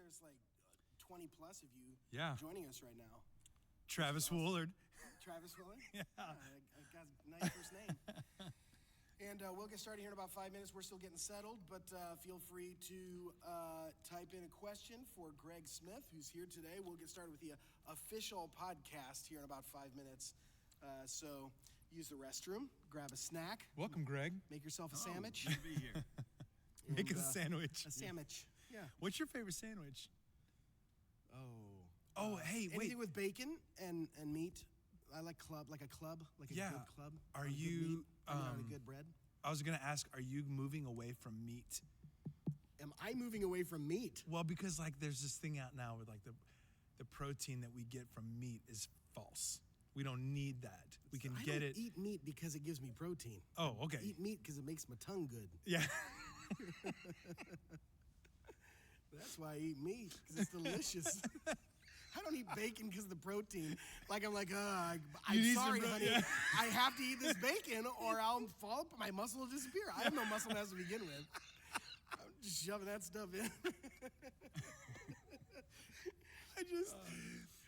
there's like 20 plus of you joining us right now. Travis Woolard. Travis Woolard? Yeah. Got a nice first name. And we'll get started here in about 5 minutes. We're still getting settled, but feel free to type in a question for Greg Smith, who's here today. We'll get started with the official podcast here in about 5 minutes. So use the restroom, grab a snack. Welcome, Greg. Make yourself a sandwich. Good to be here. Make a sandwich. A sandwich, yeah. What's your favorite sandwich? Oh, hey, wait. Anything with bacon and meat. I like like a good club. Are Good you meat and a good bread? I was gonna ask, are you moving away from meat? Am I moving away from meat? Well, because like there's this thing out now with like the protein that we get from meat is false. We don't need that. We can get it. I don't eat meat because it gives me protein. Oh, okay. I eat meat because it makes my tongue good. Yeah. That's why I eat meat, because it's delicious. I don't eat bacon because of the protein. Like, I'm like, I'm sorry, honey. Yeah. I have to eat this bacon or I'll fall, my muscle will disappear. I have no muscle mass to begin with. I'm just shoving that stuff in.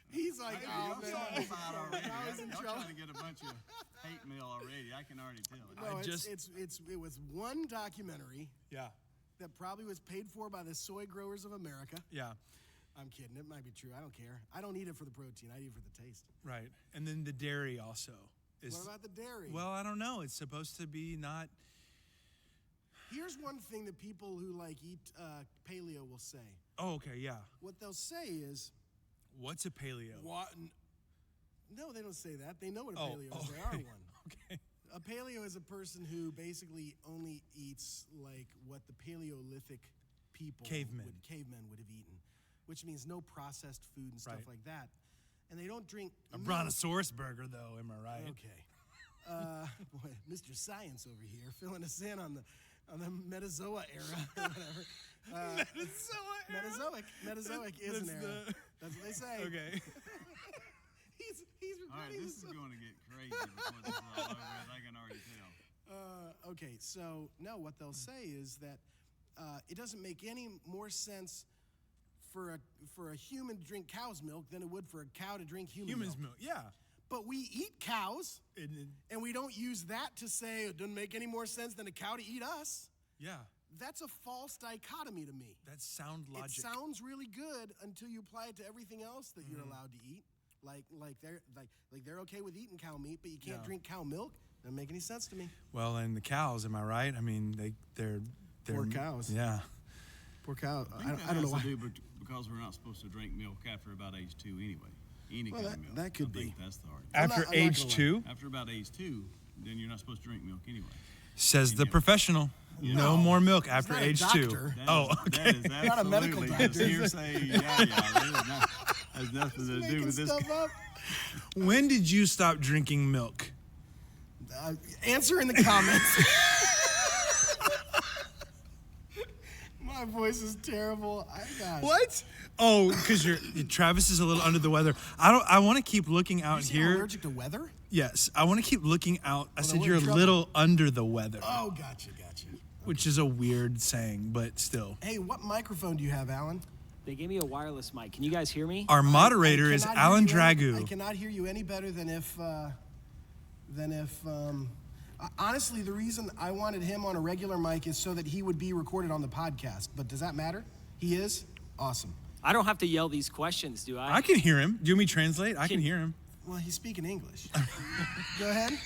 He's like, oh, man. Y'all was in trying trouble. to get a bunch of hate mail already. I can already tell it. No, it was one documentary Yeah. that probably was paid for by the soy growers of America. Yeah. I'm kidding. It might be true. I don't care. I don't eat it for the protein. I eat it for the taste. Right. And then the dairy also is. What about the dairy? Well, I don't know. It's supposed to be not. Here's one thing that people who like eat paleo will say. Oh, okay. Yeah. What they'll say is, What's a paleo? "What? No, they don't say that. They know what a Oh, paleo is. They okay. are one. Okay. A paleo is a person who basically only eats like what the Paleolithic people, Cavemen would have eaten, which means no processed food and stuff Right. like that. And they don't drink A milk. brontosaurus burger, though. Am I right? Okay. Boy, Mr. Science over here filling us in on the Metazoa era or whatever. Mesozoic is an era. That's what they say. Okay. He's All right, recording this is going to get crazy before this is all over with. I can already tell. Okay, so no, what they'll say is that it doesn't make any more sense for a human to drink cow's milk than it would for a cow to drink Human's milk. Yeah. But we eat cows, And and we don't use that to say it doesn't make any more sense than a cow to eat us. yeah. That's a false dichotomy to me. That's sound logic. It sounds really good until you apply it to everything else that you're allowed to eat. Like they're okay with eating cow meat, but you can't drink cow milk. Doesn't make any sense to me. Well, and the cows, am I right? I mean, they're Poor cows. Yeah. Poor cow. I I don't know why. To do because we're not supposed to drink milk after about age 2 anyway. Any Well, kind of milk. that could I think be. that's the argument. After I'm not age gonna lie. 2, After about age 2, then you're not supposed to drink milk anyway. says the Yeah. professional. No more milk after not a age 2. doctor. That Oh, is- okay. That is absolutely Not a medical just doctor. hearsay. Yeah. That has nothing to do Making with this. stuff up. When did you stop drinking milk? Answer in the comments. My voice is terrible. I got What? Oh, because Travis is a little under the weather. I want to keep looking out You say here. I'm allergic to weather? Yes, I want to keep looking out. I then said we're you're in a trouble. little under the weather, Oh, gotcha. which is a weird saying, but still. Hey, what microphone do you have, Alan? They gave me a wireless mic. Can you guys hear me? Our moderator I is cannot Alan hear you I Dragu. cannot hear you any better than if honestly, the reason I wanted him on a regular mic is so that he would be recorded on the podcast. But does that matter? He is? Awesome. I don't have to yell these questions, do I? I can hear him. Do you want me to translate? I can hear him. Well, he's speaking English. Go ahead.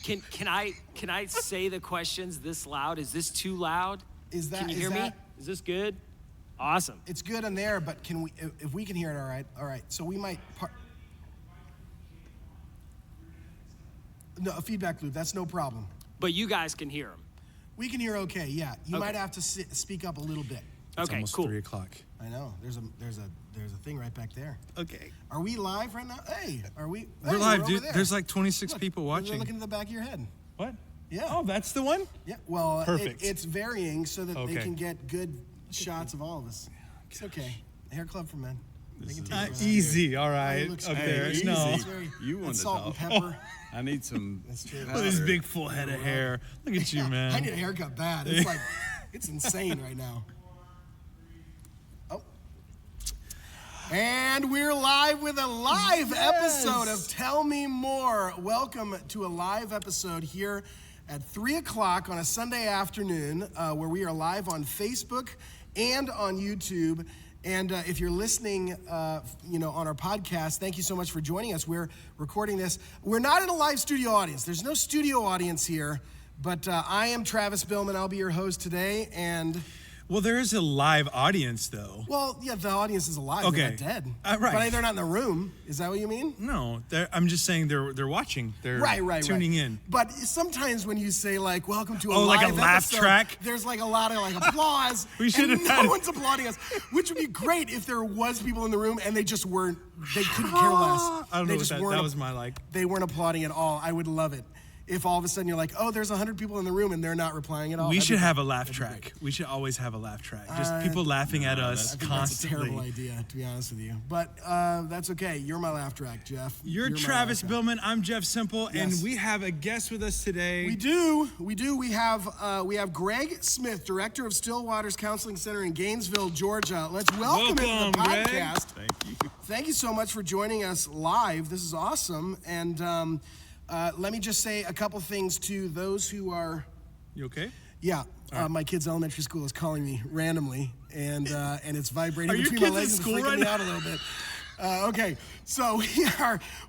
Can I say the questions this loud? Is this too loud? Is that- Can you is hear me? that- Is this good? Awesome. It's good in there, but can we? If we can hear it, all right. So we might. No, a feedback loop. That's no problem. But you guys can hear them. We can hear okay. Yeah, you Okay. might have to speak up a little bit. It's Okay, almost cool. 3 o'clock. I know. There's a thing right back there. Okay. Are we live right now? Hey, are we? We're hey, live, over dude. there. There's like 26 Look, people We're watching. looking at the back of your head. What? Yeah. Oh, that's the one? Yeah. Well, Perfect. it's varying so that they Okay. can get good shots of all of us. It's okay. Hair Club for Men. They can take it around Easy. All here. right. It looks Up great. there. easy. No. It's very- You want it's to salt and talk. pepper. I need some. That's true. Look at this big full head of hair. Look at you, man. I need a haircut bad. It's like, it's insane right now. Oh, And we're live with a live episode of Tell Me More. Welcome to a live episode here at 3 o'clock on a Sunday afternoon where we are live on Facebook and on YouTube. And if you're listening, on our podcast, thank you so much for joining us. We're recording this. We're not in a live studio audience. There's no studio audience here, but I am Travis Billman. I'll be your host today, and... Well, there is a live audience, though. Well, yeah, the audience is alive. Okay. They're not dead. Right. But they're not in the room. Is that what you mean? No, I'm just saying they're watching. They're tuning in. But sometimes when you say, like, welcome to a like a live laugh episode, track? there's like a lot of like applause. We should and have no had- one's applauding us, which would be great if there was people in the room and they just weren't, they couldn't care less. I don't They know just what weren't that was my like. They weren't applauding at all. I would love it. If all of a sudden you're like, oh, there's 100 people in the room and they're not replying at all. We That'd should be have great. a laugh That'd be track. great. We should always have a laugh track. Just people laughing at us I think constantly. that's a terrible idea, to be honest with you. But that's okay. You're my laugh track, Jeff. You're my Travis laugh track. Billman. I'm Jeff Simple, and Yes. we have a guest with us today. We do. We have Greg Smith, director of Stillwaters Counseling Center in Gainesville, Georgia. Let's welcome him to the Welcome, Greg. podcast. Thank you. Thank you so much for joining us live. This is awesome. And let me just say a couple things to those who are. You okay? Yeah, my kid's elementary school is calling me randomly, and it's vibrating Are your between my kids in legs and school freaking right me now? out a little bit. Okay, so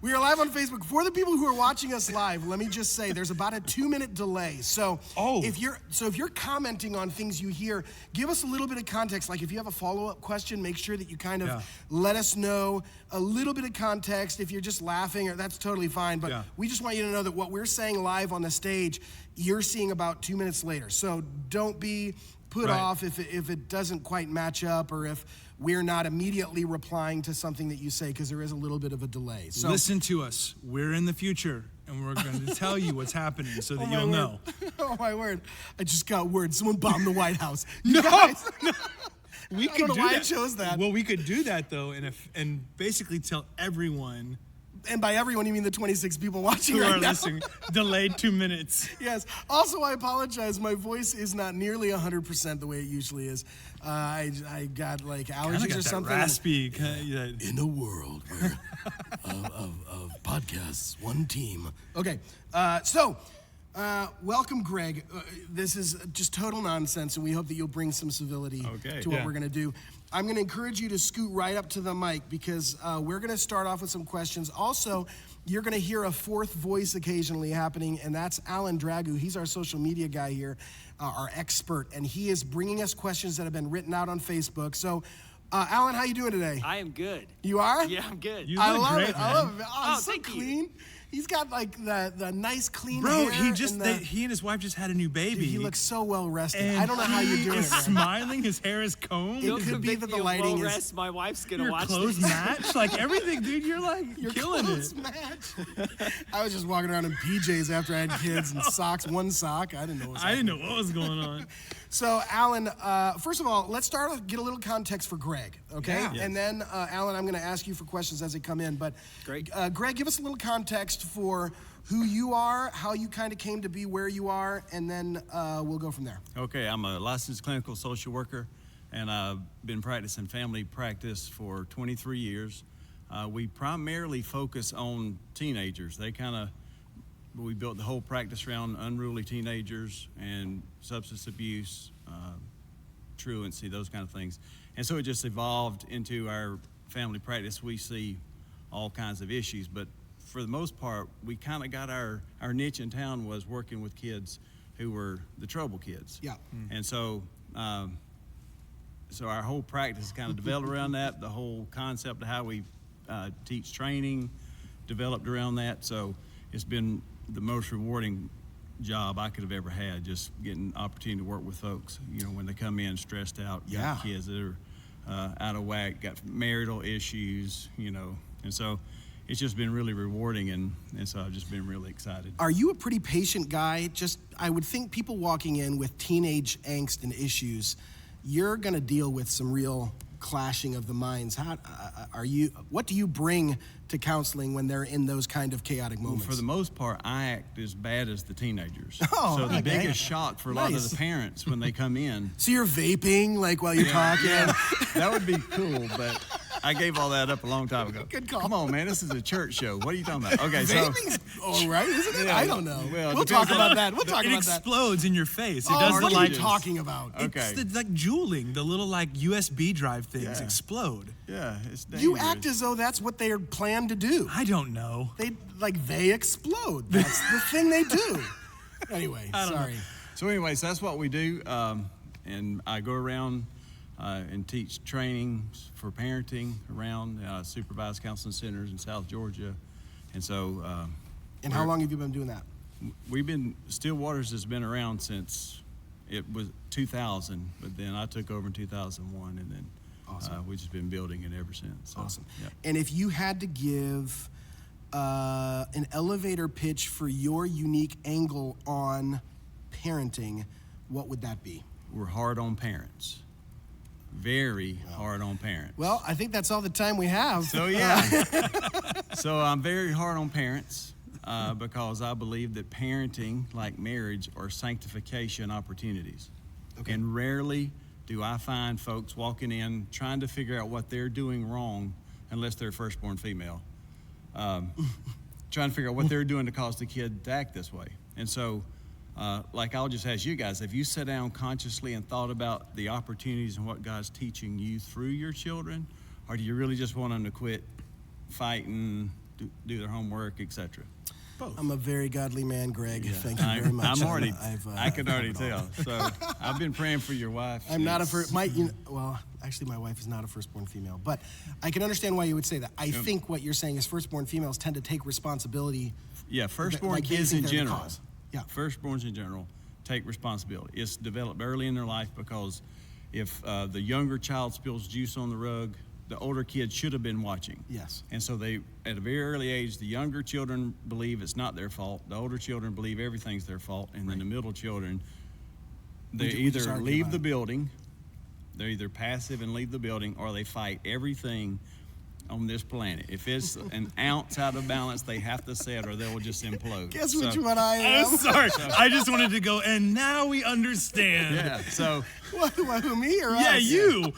we are live on Facebook. For the people who are watching us live, let me just say there's about a 2-minute delay. So if you're commenting on things you hear, give us a little bit of context. Like if you have a follow-up question, make sure that you kind of let us know a little bit of context. If you're just laughing, or that's totally fine. But we just want you to know that what we're saying live on the stage, you're seeing about 2 minutes later. So don't be put off if it doesn't quite match up, or if we're not immediately replying to something that you say, because there is a little bit of a delay. So Listen to us. We're in the future, and we're going to tell you what's happening so that you'll know. Oh my word! I just got word. Someone bombed the White House. No, You guys, We I could don't know do why I that. chose that. Well, we could do that though, and basically tell everyone and by everyone, you mean the 26 people watching who right are now. listening delayed 2 minutes. Yes. Also, I apologize. My voice is not nearly 100% the way it usually is. I got like allergies Kinda got or that something. raspy. In a world where, of podcasts, one team. Okay, welcome, Greg. This is just total nonsense, and we hope that you'll bring some civility to what we're going to do. I'm going to encourage you to scoot right up to the mic, because we're going to start off with some questions. Also, you're going to hear a fourth voice occasionally happening, and that's Alan Dragu. He's our social media guy here, our expert, and he is bringing us questions that have been written out on Facebook. So, Alan, how you doing today? I am good. You are? Yeah, I'm good. You I look love great, it. man. I love it. Oh, Oh, he's so thank you. clean. He's got like the nice clean Bro, hair. he and his wife just had a new baby. Dude, he looks so well rested. and I don't know how you're doing He's it, man. smiling. His hair is combed. It Don't could be convict that me the of lighting low is- rest. My wife's gonna Your watch clothes this. match, like everything, dude. You're like Your killing clothes it. match. I was just walking around in PJs after I had kids and socks, one sock. I didn't know what was I didn't happening. know what was going on. So, Alan, first of all, let's start with get a little context for Greg, okay? Yeah. And then, Alan, I'm going to ask you for questions as they come in. But, Great. Greg, give us a little context for who you are, how you kind of came to be where you are, and then we'll go from there. Okay, I'm a licensed clinical social worker, and I've been practicing family practice for 23 years. We primarily focus on teenagers. We built the whole practice around unruly teenagers and substance abuse, truancy, those kind of things. And so it just evolved into our family practice. We see all kinds of issues, but for the most part, we kind of got our niche in town was working with kids who were the trouble kids. Yeah. And so, so our whole practice kind of developed around that. The whole concept of how we teach training developed around that. So it's been the most rewarding job I could have ever had, just getting opportunity to work with folks, when they come in stressed out, got kids that are out of whack, got marital issues, and so it's just been really rewarding, and so I've just been really excited. Are you a pretty patient guy? I would think people walking in with teenage angst and issues, you're going to deal with some real clashing of the minds. What do you bring to counseling when they're in those kind of chaotic moments? For the most part, I act as bad as the teenagers. Oh, so the okay. biggest shock for a lot of Nice. the parents when they come in, So you're vaping like while you're talking? that would be cool, but I gave all that up a long time ago. Good call. Come on, man. This is a church show. What are you talking about? Okay, so Vaping's all right, isn't it? Yeah, I don't know. well, We'll depends talk on- about that. We'll talk It about that. explodes in your face. It Oh, does what the are like. you talking about? Okay. It's the like jeweling. The little like USB drive things Yeah. explode. yeah, it's dangerous. You act as though that's what they're planned to do. I don't know. They explode. That's the thing they do. Anyway, sorry. So anyways, that's what we do, and I go around and teach trainings for parenting around, supervised counseling centers in South Georgia, and so And how long have you been doing that? Still Waters has been around since it was 2000, but then I took over in 2001, and then we've just been building it ever since. So, Awesome. yeah. And if you had to give an elevator pitch for your unique angle on parenting, what would that be? We're hard on parents, very hard on parents. Well, I think that's all the time we have. So yeah, so I'm very hard on parents because I believe that parenting, like marriage, are sanctification opportunities. Okay. And rarely do I find folks walking in trying to figure out what they're doing wrong, unless they're firstborn female, trying to figure out what they're doing to cause the kid to act this way. And so, like I'll just ask you guys, have you sat down consciously and thought about the opportunities and what God's teaching you through your children? Or do you really just want them to quit fighting, do their homework, etc.? I'm a very godly man, Greg. Thank you very much. I can already tell. So I've been praying for your wife. I'm not a first. Well, actually, my wife is not a firstborn female, but I can understand why you would say that. I think what you're saying is firstborn females tend to take responsibility. Yeah, firstborn like they kids think in they're the general. cause. Yeah. Firstborns in general take responsibility. It's developed early in their life because if the younger child spills juice on the rug, the older kids should have been watching. Yes. And so they, at a very early age, the younger children believe it's not their fault. The older children believe everything's their fault. And then the middle children, they We just either argue leave about the it. building, they're either passive and leave the building, or they fight everything on this planet. If it's an ounce out of balance, they have to set or they will just implode. Guess So- which one I am? I'm sorry. I just wanted to go, and now we understand. Yeah, so Who, me or Yeah, us? you.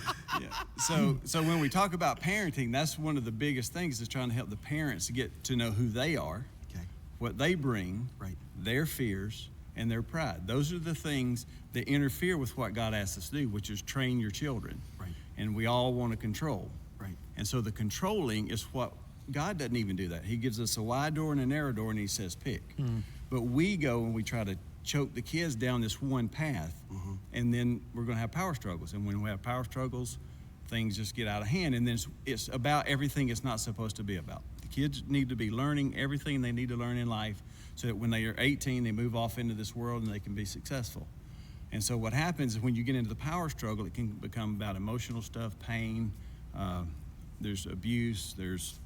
So when we talk about parenting, that's one of the biggest things is trying to help the parents get to know who they are, Okay. what they bring, Right. their fears, and their pride. Those are the things that interfere with what God asks us to do, which is train your children. Right. And we all want to control. Right. And so the controlling is what God doesn't even do that. He gives us a wide door and a narrow door, and He says pick. But we go and we try to choke the kids down this one path, and then we're going to have power struggles. And when we have power struggles, things just get out of hand. And then it's about everything it's not supposed to be about. The kids need to be learning everything they need to learn in life, so that when they are 18, they move off into this world and they can be successful. And so what happens is when you get into the power struggle, it can become about emotional stuff, pain. There's abuse. There's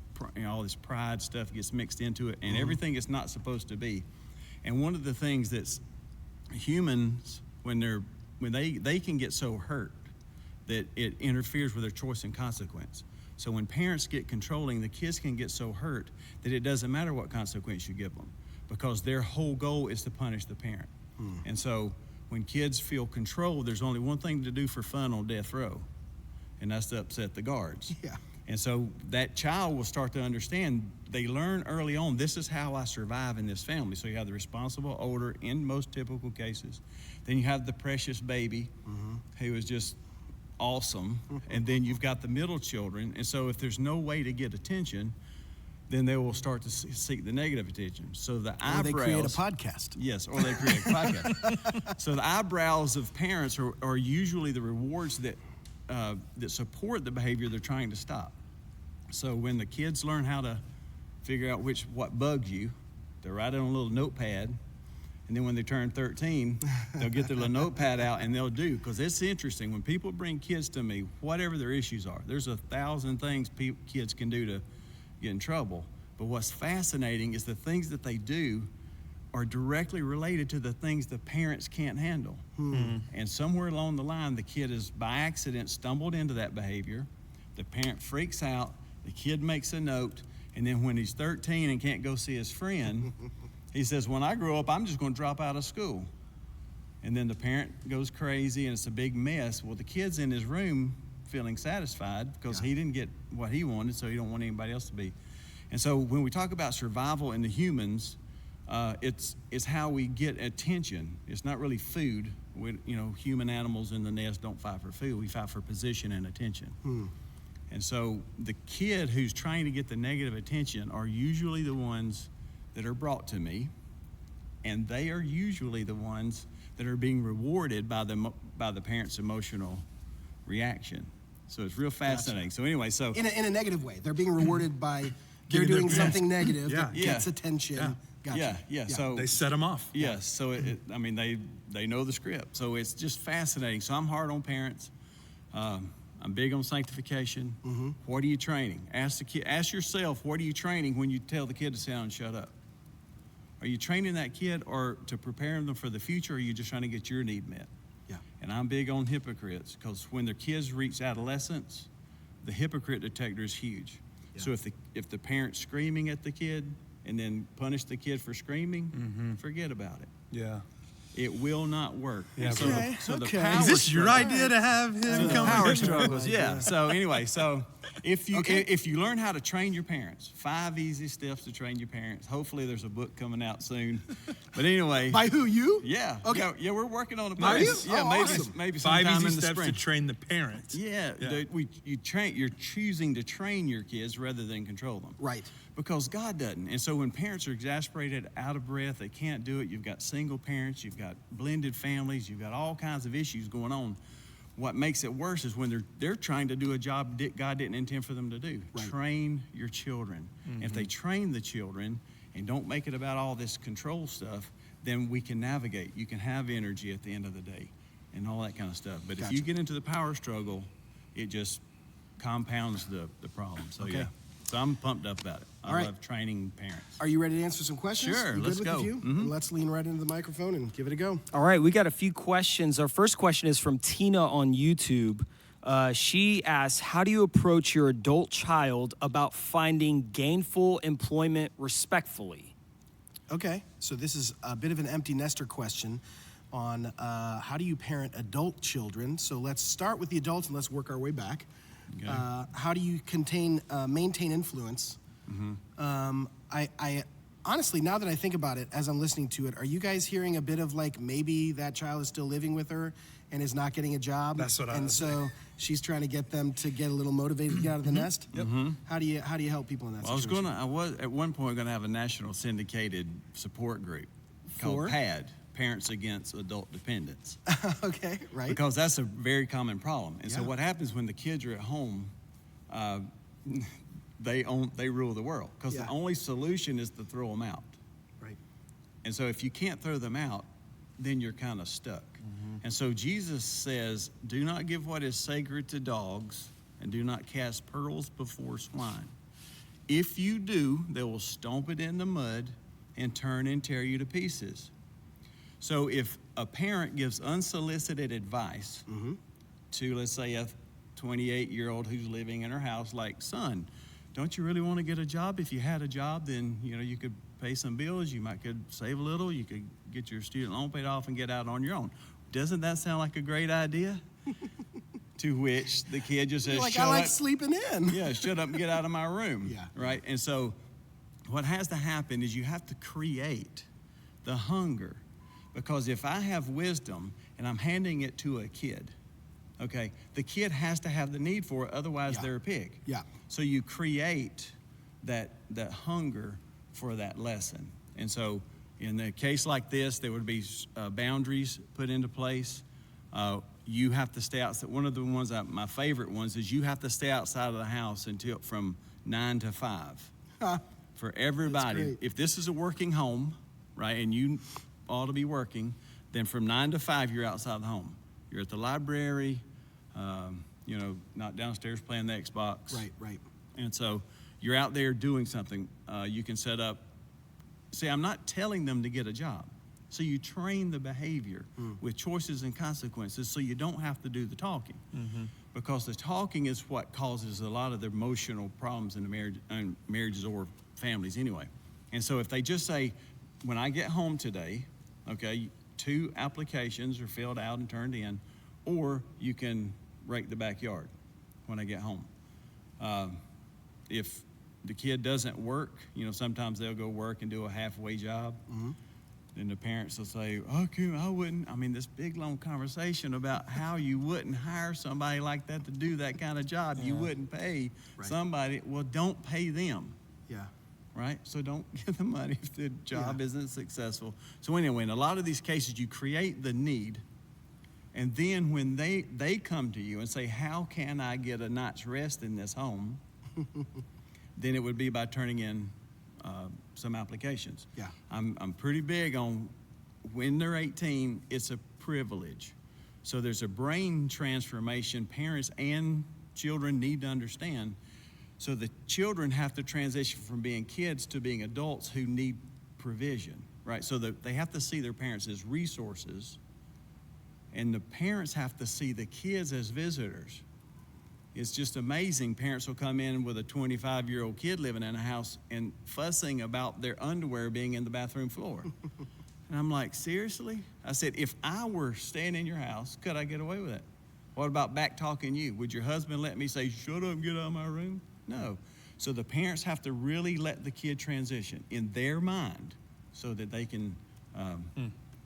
all this pride stuff gets mixed into it, and everything is not supposed to be. And one of the things that's humans when they can get so hurt that it interferes with their choice and consequence. So when parents get controlling, the kids can get so hurt that it doesn't matter what consequence you give them, because their whole goal is to punish the parent. And so when kids feel controlled, there's only one thing to do for fun on death row, and that's to upset the guards. Yeah. And so that child will start to understand, they learn early on, this is how I survive in this family. So you have the responsible older in most typical cases. Then you have the precious baby who is just awesome. And then you've got the middle children. And so if there's no way to get attention, then they will start to seek the negative attention. So the Or eyebrows. they create a podcast. Yes, or they create a podcast. So the eyebrows of parents are usually the rewards that support the behavior they're trying to stop. So when the kids learn how to figure out what bugs you, they write it on a little notepad, and then when they turn 13, they'll get their little notepad out and they'll do. Because it's interesting, when people bring kids to me, whatever their issues are, there's 1,000 things kids can do to get in trouble. But what's fascinating is the things that they do are directly related to the things the parents can't handle. And somewhere along the line, the kid has by accident stumbled into that behavior. The parent freaks out, the kid makes a note, and then when he's 13 and can't go see his friend, he says, when I grow up, I'm just going to drop out of school. And then the parent goes crazy and it's a big mess. Well, the kid's in his room feeling satisfied because he didn't get what he wanted, so he don't want anybody else to be. And so when we talk about survival in the humans, it's how we get attention. It's not really food. Human animals in the nest don't fight for food. We fight for position and attention. And so the kid who's trying to get the negative attention are usually the ones that are brought to me, and they are usually the ones that are being rewarded by the parent's emotional reaction. So it's real fascinating. So anyway, so In a negative way. They're being rewarded by they're Getting their doing best. something negative Yeah. that gets Yeah. attention. Yeah. Gotcha. yeah. So They set them off. yes, so they know the script. So it's just fascinating. So I'm hard on parents. I'm big on sanctification. What are you training? Ask yourself, what are you training when you tell the kid to sit down and shut up? Are you training that kid or to prepare them for the future, or are you just trying to get your need met? Yeah. And I'm big on hypocrites because when their kids reach adolescence, the hypocrite detector is huge. Yeah. So if the parent's screaming at the kid and then punish the kid for screaming, forget about it. Yeah. It will not work. Yeah, so bro. the Okay. power Is this your struggle- idea to have him come power here? struggles, yeah. So anyway, so if you Okay. if you learn how to train your parents, 5 easy steps to train your parents. Hopefully, there's a book coming out soon. But anyway, By who? You? yeah, Okay. yeah, we're working on a Are book. you? Yeah, Oh, maybe awesome. maybe 5 sometime easy in the steps spring. to train the parents. Yeah, Yeah. you're choosing to train your kids rather than control them. Right. Because God doesn't. And so when parents are exasperated, out of breath, they can't do it, you've got single parents, you've got blended families, you've got all kinds of issues going on. What makes it worse is when they're trying to do a job God didn't intend for them to do. Right. Train your children. If they train the children and don't make it about all this control stuff, then we can navigate. You can have energy at the end of the day and all that kind of stuff. But if you Gotcha. get into the power struggle, it just compounds the problem. So Okay. yeah. So I'm pumped up about it. All I right. love training parents. Are you ready to answer some questions? Sure, You good let's with go. the few? Mhm. Let's lean right into the microphone and give it a go. All right, we got a few questions. Our first question is from Tina on YouTube. She asks, how do you approach your adult child about finding gainful employment respectfully? Okay, so this is a bit of an empty nester question on how do you parent adult children. So let's start with the adults and let's work our way back. Okay. How do you maintain influence? I honestly, now that I think about it, as I'm listening to it, are you guys hearing a bit of like maybe that child is still living with her and is not getting a job? That's what I And was so she's trying to get them to get a little motivated to get out of the nest. Yep. How do you help people in that Well, situation? I was at one point going to have a national syndicated support group called For? PAD, Parents Against Adult Dependence, Okay, right. because that's a very common problem. And so Yeah. what happens when the kids are at home, they rule the world because Yeah. the only solution is to throw them out. Right. And so if you can't throw them out, then you're kind of stuck. And so Jesus says, do not give what is sacred to dogs and do not cast pearls before swine. If you do, they will stomp it in the mud and turn and tear you to pieces. So if a parent gives unsolicited advice to, let's say, a 28-year-old who's living in her house, like, son, don't you really want to get a job? If you had a job, then you could pay some bills, you could save a little, you could get your student loan paid off and get out on your own. Doesn't that sound like a great idea? To which the kid just says, Like, shut I like up. sleeping in. Yeah, shut up and get out of my room. Yeah. Right? And so what has to happen is you have to create the hunger. Because if I have wisdom and I'm handing it to a kid, okay, the kid has to have the need for it, otherwise Yeah. they're a pig. Yeah. So you create that hunger for that lesson. And so in a case like this, there would be boundaries put into place. You have to stay outside. One of the ones, my favorite ones, is you have to stay outside of the house until from 9 to 5. For everybody. great. If this is a working home, right, and you ought to be working, then from 9 to 5, you're outside the home. You're at the library, not downstairs playing the Xbox. Right. And so you're out there doing something. You can set up. See, I'm not telling them to get a job. So you train the behavior with choices and consequences so you don't have to do the talking. Because the talking is what causes a lot of the emotional problems in the marriages or families anyway. And so if they just say, when I get home today, okay, 2 applications are filled out and turned in, or you can rake the backyard. when I get home. If the kid doesn't work, sometimes they'll go work and do a halfway job. Then the parents will say, okay, I wouldn't. I mean, this big, long conversation about how you wouldn't hire somebody like that to do that kind of job. You wouldn't pay somebody. Well, don't pay them. Yeah. Right? So don't give the money if the job isn't successful. So anyway, in a lot of these cases, you create the need. And then when they come to you and say, how can I get a night's rest in this home? Then it would be by turning in some applications. Yeah. I'm pretty big on when they're 18, it's a privilege. So there's a brain transformation parents and children need to understand. So the children have to transition from being kids to being adults who need provision, right? So they have to see their parents as resources, and the parents have to see the kids as visitors. It's just amazing. Parents will come in with a 25-year-old kid living in a house and fussing about their underwear being in the bathroom floor. And I'm like, seriously? I said, if I were staying in your house, could I get away with it? What about back talking you? Would your husband let me say, shut up and get out of my room? No. So the parents have to really let the kid transition in their mind so that they can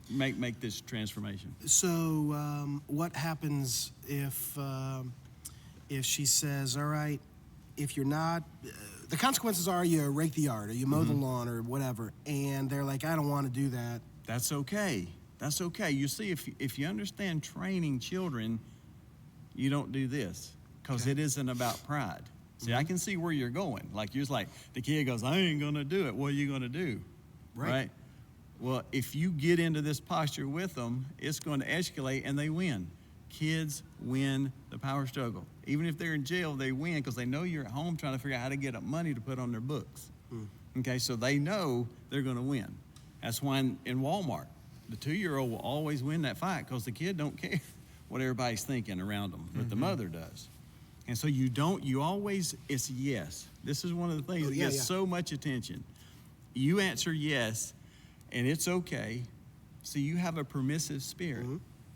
make this transformation. So what happens if she says, all right, if you're not, the consequences are you rake the yard or you mow the lawn or whatever, and they're like, I don't want to do that. That's okay. That's okay. You see, if you understand training children, you don't do this because it isn't about pride. See, I can see where you're going. Like, you're like, the kid goes, I ain't going to do it. What are you going to do? Right? Well, if you get into this posture with them, it's going to escalate and they win. Kids win the power struggle. Even if they're in jail, they win because they know you're at home trying to figure out how to get up money to put on their books. Okay, so they know they're going to win. That's why in Walmart, the 2-year-old will always win that fight because the kid don't care what everybody's thinking around them, but the mother does. And so you always, it's yes. This is one of the things that gets so much attention. You answer yes, and it's okay. So you have a permissive spirit.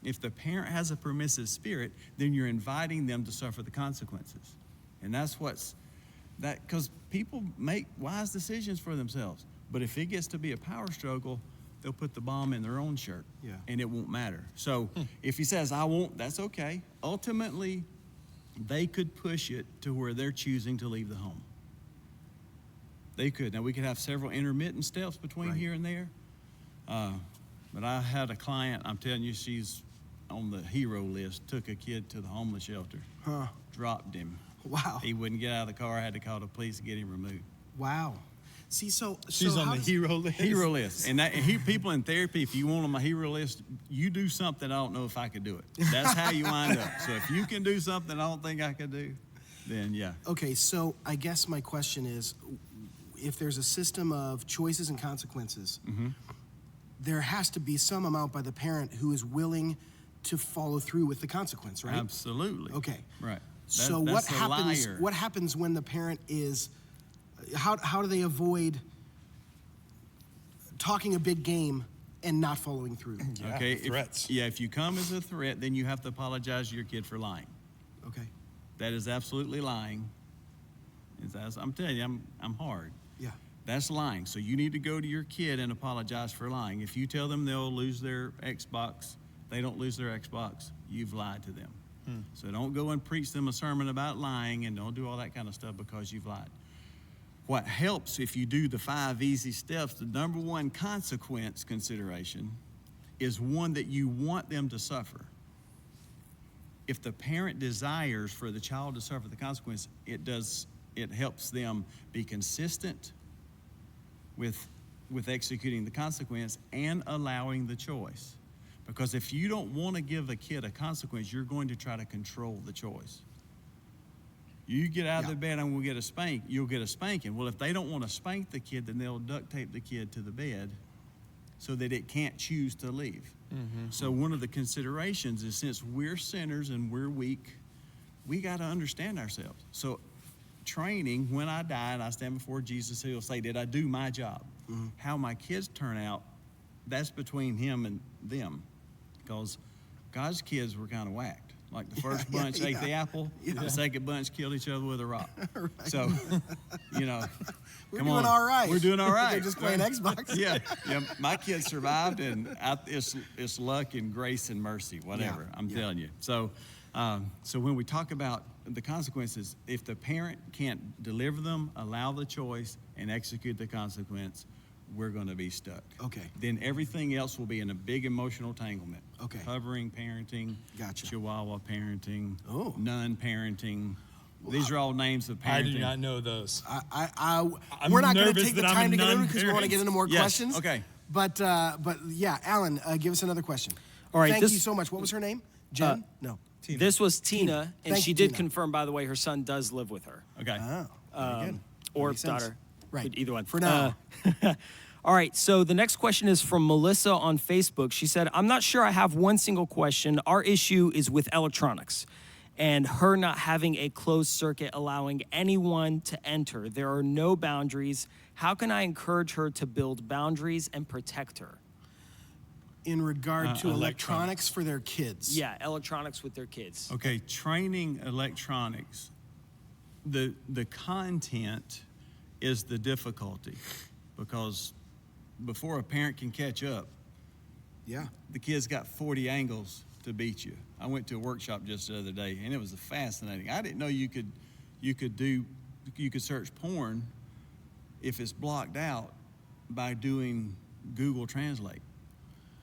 If the parent has a permissive spirit, then you're inviting them to suffer the consequences. And that's because people make wise decisions for themselves. But if it gets to be a power struggle, they'll put the bomb in their own shirt. And it won't matter. So if he says, I won't, that's okay. Ultimately, they could push it to where they're choosing to leave the home. They could. Now, we could have several intermittent steps between here and there. But I had a client, I'm telling you, she's on the hero list, took a kid to the homeless shelter, dropped him. Wow. He wouldn't get out of the car, had to call the police to get him removed. Wow. See, She's on the hero list. Hero list. And people in therapy, if you want on my hero list, you do something I don't know if I could do it. That's how you wind up. So if you can do something I don't think I could do, then yeah. Okay, so I guess my question is, if there's a system of choices and consequences, there has to be some amount by the parent who is willing to follow through with the consequence, right? Absolutely. Okay. Right. So what happens? What happens when the parent is? How do they avoid talking a big game and not following through? Okay. Threats. If you come as a threat, then you have to apologize to your kid for lying. Okay. That is absolutely lying. I'm telling you, I'm hard. Yeah. That's lying. So you need to go to your kid and apologize for lying. If you tell them they'll lose their Xbox, they don't lose their Xbox, you've lied to them. So don't go and preach them a sermon about lying and don't do all that kind of stuff because you've lied. What helps if you do the 5 easy steps, the number one consequence consideration is one that you want them to suffer. If the parent desires for the child to suffer the consequence, it helps them be consistent with executing the consequence and allowing the choice. Because if you don't want to give a kid a consequence, you're going to try to control the choice. You get out of the bed, I'm going to get a spank, you'll get a spanking. Well, if they don't want to spank the kid, then they'll duct tape the kid to the bed so that it can't choose to leave. So one of the considerations is, since we're sinners and we're weak, we got to understand ourselves. So training, when I die and I stand before Jesus, he'll say, did I do my job? How my kids turn out, that's between him and them. Because God's kids were kind of whacked. Like the first bunch ate the apple, the second bunch killed each other with a rock. So, you know, We're come doing on. all right. We're doing all right. They're just playing Xbox. Yeah. My kids survived, and it's luck and grace and mercy, whatever. I'm telling you. So, so when we talk about the consequences, if the parent can't deliver them, allow the choice, and execute the consequence, we're going to be stuck. Okay. Then everything else will be in a big emotional entanglement. Okay. Hovering parenting. Gotcha. Chihuahua parenting. Oh. Non-parenting. These are all names of parenting. I do not know those. We're not going to nervous take the that I'm time a to get into it because we want to get into more Yes, questions. okay. But yeah, Alan, give us another question. All right, Thank this- you so much. What was her name? Jen? No. Tina. This was Tina, and Thank she you, did Tina. confirm, by the way, her son does live with her. Okay. Oh, very good. Or Makes sense. daughter. Right. Either one. For now. All right, so the next question is from Melissa on Facebook. She said, I'm not sure I have one single question. Our issue is with electronics and her not having a closed circuit allowing anyone to enter. There are no boundaries. How can I encourage her to build boundaries and protect her? In regard to electronics. electronics for their kids. Yeah, electronics with their kids. Okay, training electronics. The content is the difficulty, because before a parent can catch up, Yeah. the kid's got 40 angles to beat you. I went to a workshop just the other day, and it was fascinating. I didn't know you could search porn if it's blocked out by doing Google Translate.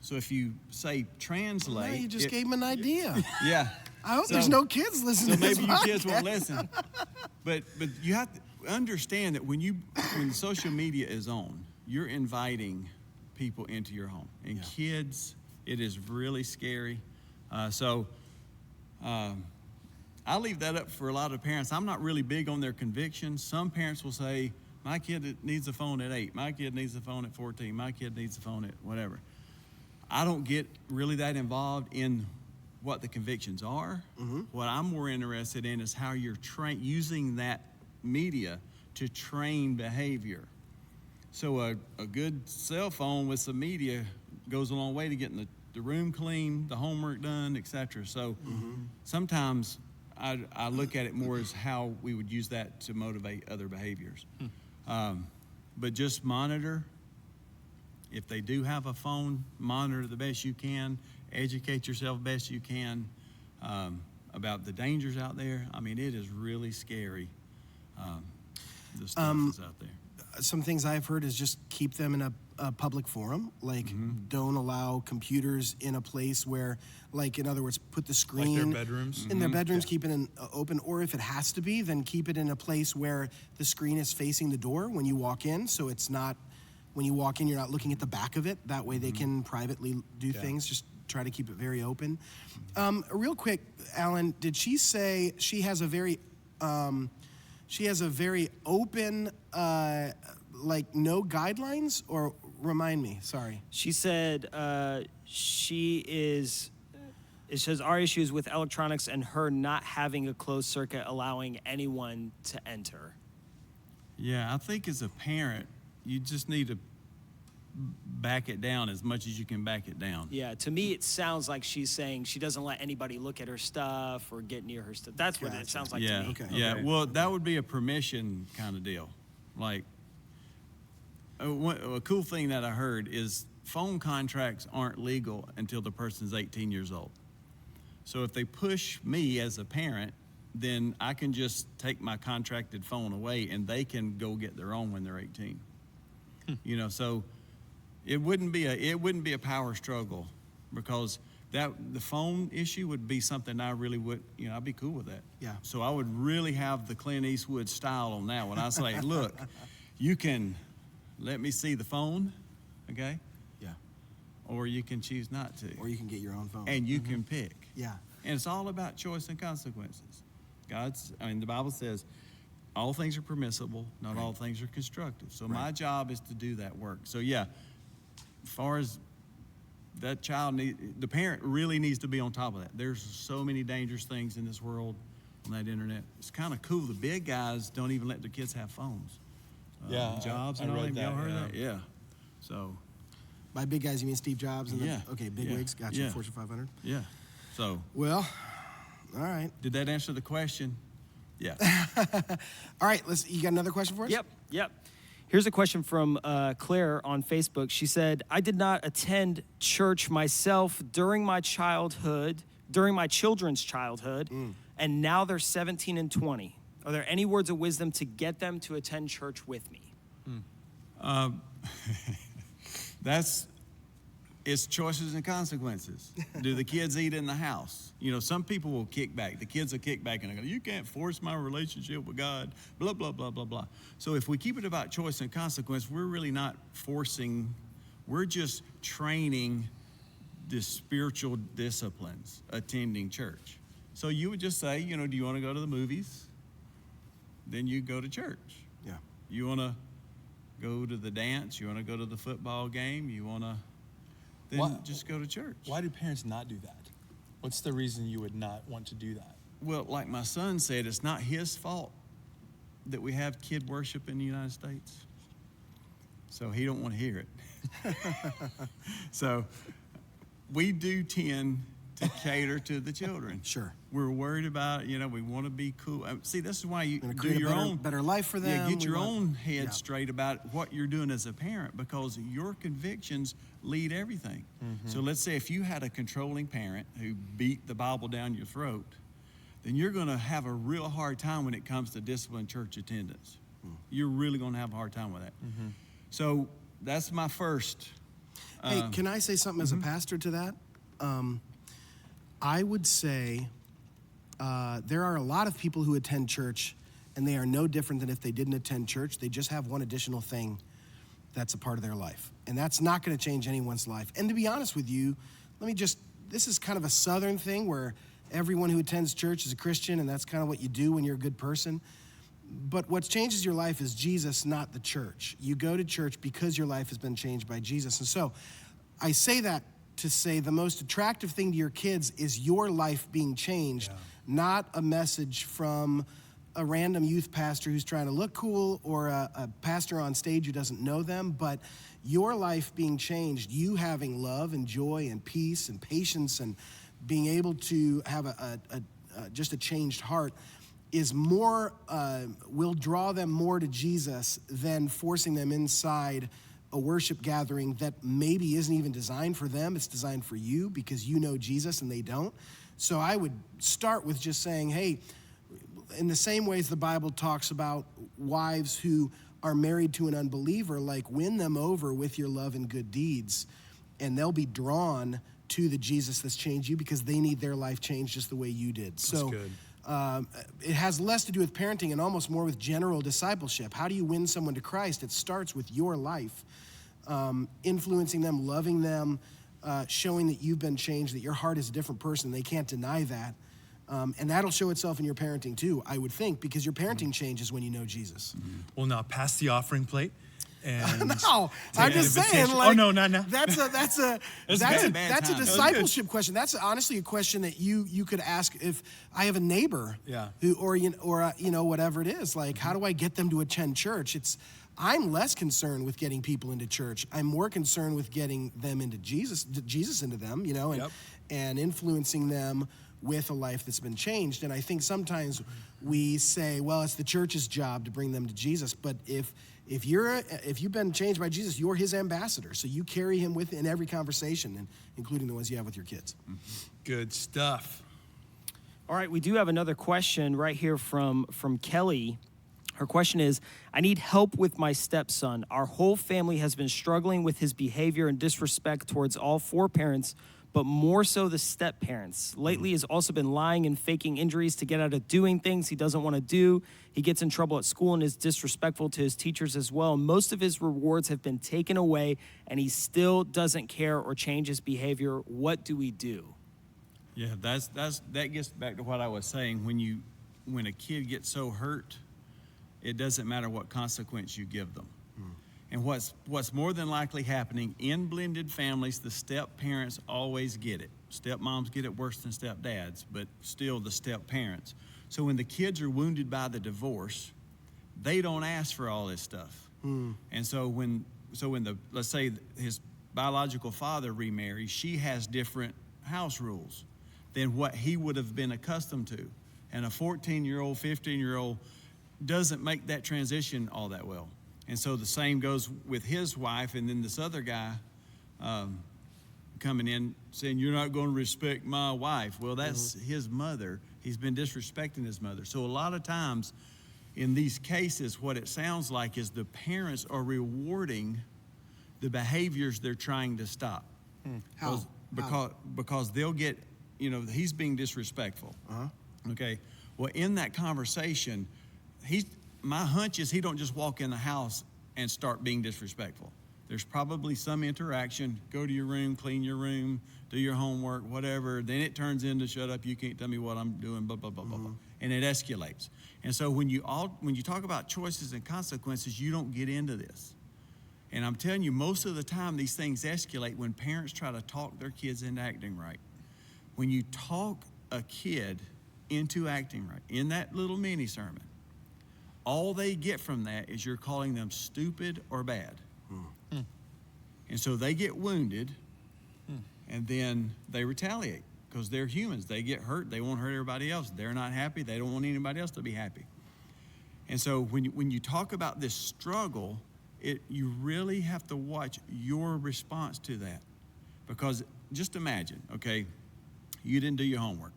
So if you say translate, Now you just gave them an idea. yeah. I hope So- there's no kids listening So to this maybe you kids won't podcast. listen. But you have to understand that when social media is on, you're inviting people into your home. And kids, it is really scary. I leave that up for a lot of parents. I'm not really big on their convictions. Some parents will say, my kid needs a phone at 8. My kid needs a phone at 14. My kid needs a phone at whatever. I don't get really that involved in what the convictions are. What I'm more interested in is how you're using that media to train behavior. So a good cell phone with some media goes a long way to getting the room clean, the homework done, etc. So sometimes I look at it more as how we would use that to motivate other behaviors. But just monitor. If they do have a phone, monitor the best you can. Educate yourself best you can about the dangers out there. I mean, it is really scary, the stuff that's out there. Some things I've heard is just keep them in a public forum. Like, don't allow computers in a place where, like, in other words, put the screen their bedrooms? in their bedrooms, keep it open. Or if it has to be, then keep it in a place where the screen is facing the door when you walk in. So it's not, when you walk in, you're not looking at the back of it. That way they can privately do things. Just try to keep it very open. Real quick, Alan, did she say she has a very open, like, no guidelines? Or remind me, sorry. She said it says our issue is with electronics and her not having a closed circuit allowing anyone to enter. Yeah, I think as a parent, you just need to back it down as much as you can back it down. Yeah, to me it sounds like she's saying she doesn't let anybody look at her stuff or get near her stuff. That's what it sounds like Yeah, to me. Okay. yeah. Okay. Well, that would be a permission kind of deal. Like, a cool thing that I heard is phone contracts aren't legal until the person's 18 years old. So if they push me as a parent, then I can just take my contracted phone away and they can go get their own when they're 18. You know, so it wouldn't be a power struggle, because the phone issue would be something I really would, I'd be cool with that. Yeah. So I would really have the Clint Eastwood style on that one. I say, look, you can let me see the phone, okay? Yeah. Or you can choose not to. Or you can get your own phone. And you can pick. Yeah. And it's all about choice and consequences. The Bible says all things are permissible, not all things are constructive. So my job is to do that work. So yeah, as far as that child, the parent really needs to be on top of that. There's so many dangerous things in this world on that internet. It's kind of cool. The big guys don't even let their kids have phones. Yeah, Jobs I and all read that. Y'all that, heard yeah. that? Yeah. So, By big guys, you mean Steve Jobs? And Yeah. Okay, big Yeah. wigs. Gotcha. Yeah. Fortune 500. yeah. So, Well, All right. Did that answer the question? Yeah. All right, you got another question for us? Yep. Here's a question from Claire on Facebook. She said, I did not attend church myself during my children's childhood, and now they're 17 and 20. Are there any words of wisdom to get them to attend church with me? It's choices and consequences. Do the kids eat in the house? You know, some people will kick back. The kids will kick back and go, you can't force my relationship with God, blah, blah, blah, blah, blah. So if we keep it about choice and consequence, we're really not forcing, we're just training the spiritual disciplines, attending church. So you would just say, you know, do you want to go to the movies? Then you go to church. Yeah. You want to go to the dance? You want to go to the football game? You want to... Then just go to church. Why do parents not do that? What's the reason you would not want to do that? Well, like my son said, it's not his fault that we have kid worship in the United States. So he don't want to hear it. So we do tend to cater to the children. Sure. We're worried about, you know, we want to be cool. See, this is why you do create your better life for them. Yeah, get your own head straight about what you're doing as a parent, because your convictions lead everything. So let's say if you had a controlling parent who beat the Bible down your throat, then you're going to have a real hard time when it comes to disciplined church attendance. You're really going to have a hard time with that. So that's my first. Hey, can I say something as a pastor to that? I would say there are a lot of people who attend church, and they are no different than if they didn't attend church. They just have one additional thing that's a part of their life. And that's not going to change anyone's life. And to be honest with you, this is kind of a Southern thing where everyone who attends church is a Christian, and that's kind of what you do when you're a good person. But what changes your life is Jesus, not the church. You go to church because your life has been changed by Jesus. And so I say that to say the most attractive thing to your kids is your life being changed, not a message from a random youth pastor who's trying to look cool or a pastor on stage who doesn't know them, but your life being changed, you having love and joy and peace and patience and being able to have just a changed heart is more, will draw them more to Jesus than forcing them inside a worship gathering that maybe isn't even designed for them. It's designed for you because you know Jesus and they don't. So I would start with just saying, hey, in the same ways the Bible talks about wives who are married to an unbeliever, like win them over with your love and good deeds, and they'll be drawn to the Jesus that's changed you because they need their life changed just the way you did. So it has less to do with parenting and almost more with general discipleship. How do you win someone to Christ? It starts with your life, influencing them, loving them, showing that you've been changed, that your heart is a different person. They can't deny that. And that'll show itself in your parenting too, I would think, because your parenting changes when you know Jesus. Well, now pass the offering plate. And no, I'm just saying. Like, oh no, not now. That's a discipleship question. That's honestly a question that you could ask if I have a neighbor, who or whatever it is. Like, how do I get them to attend church? I'm less concerned with getting people into church. I'm more concerned with getting them into Jesus into them, and influencing them with a life that's been changed. And I think sometimes we say, well, it's the church's job to bring them to Jesus. But if you've been changed by Jesus, you're his ambassador. So you carry him with in every conversation, and including the ones you have with your kids. Good stuff. All right, we do have another question right here from Kelly. Her question is, I need help with my stepson. Our whole family has been struggling with his behavior and disrespect towards all four parents, but more so the step-parents. Lately, he's also been lying and faking injuries to get out of doing things he doesn't want to do. He gets in trouble at school and is disrespectful to his teachers as well. Most of his rewards have been taken away, and he still doesn't care or change his behavior. What do we do? Yeah, that gets back to what I was saying. When a kid gets so hurt, it doesn't matter what consequence you give them. And what's more than likely happening in blended families, the step-parents always get it. Stepmoms get it worse than stepdads, but still the step-parents. So when the kids are wounded by the divorce, they don't ask for all this stuff. And so when let's say his biological father remarries, she has different house rules than what he would have been accustomed to. And a 14-year-old, 15-year-old doesn't make that transition all that well. And so the same goes with his wife, and then this other guy coming in saying, you're not going to respect my wife. Well, that's his mother. He's been disrespecting his mother. So a lot of times in these cases, what it sounds like is the parents are rewarding the behaviors they're trying to stop. How? Because they'll get, he's being disrespectful. Okay. Well, in that conversation, my hunch is he don't just walk in the house and start being disrespectful. There's probably some interaction. Go to your room, clean your room, do your homework, whatever. Then it turns into shut up, you can't tell me what I'm doing, blah, blah, blah, blah, blah. And it escalates. And so when you talk about choices and consequences, you don't get into this. And I'm telling you, most of the time these things escalate when parents try to talk their kids into acting right. When you talk a kid into acting right, in that little mini sermon, all they get from that is you're calling them stupid or bad. And so they get wounded, and then they retaliate because they're humans. They get hurt. They won't hurt everybody else. They're not happy. They don't want anybody else to be happy. And so when you talk about this struggle, you really have to watch your response to that. Because just imagine, okay, you didn't do your homework,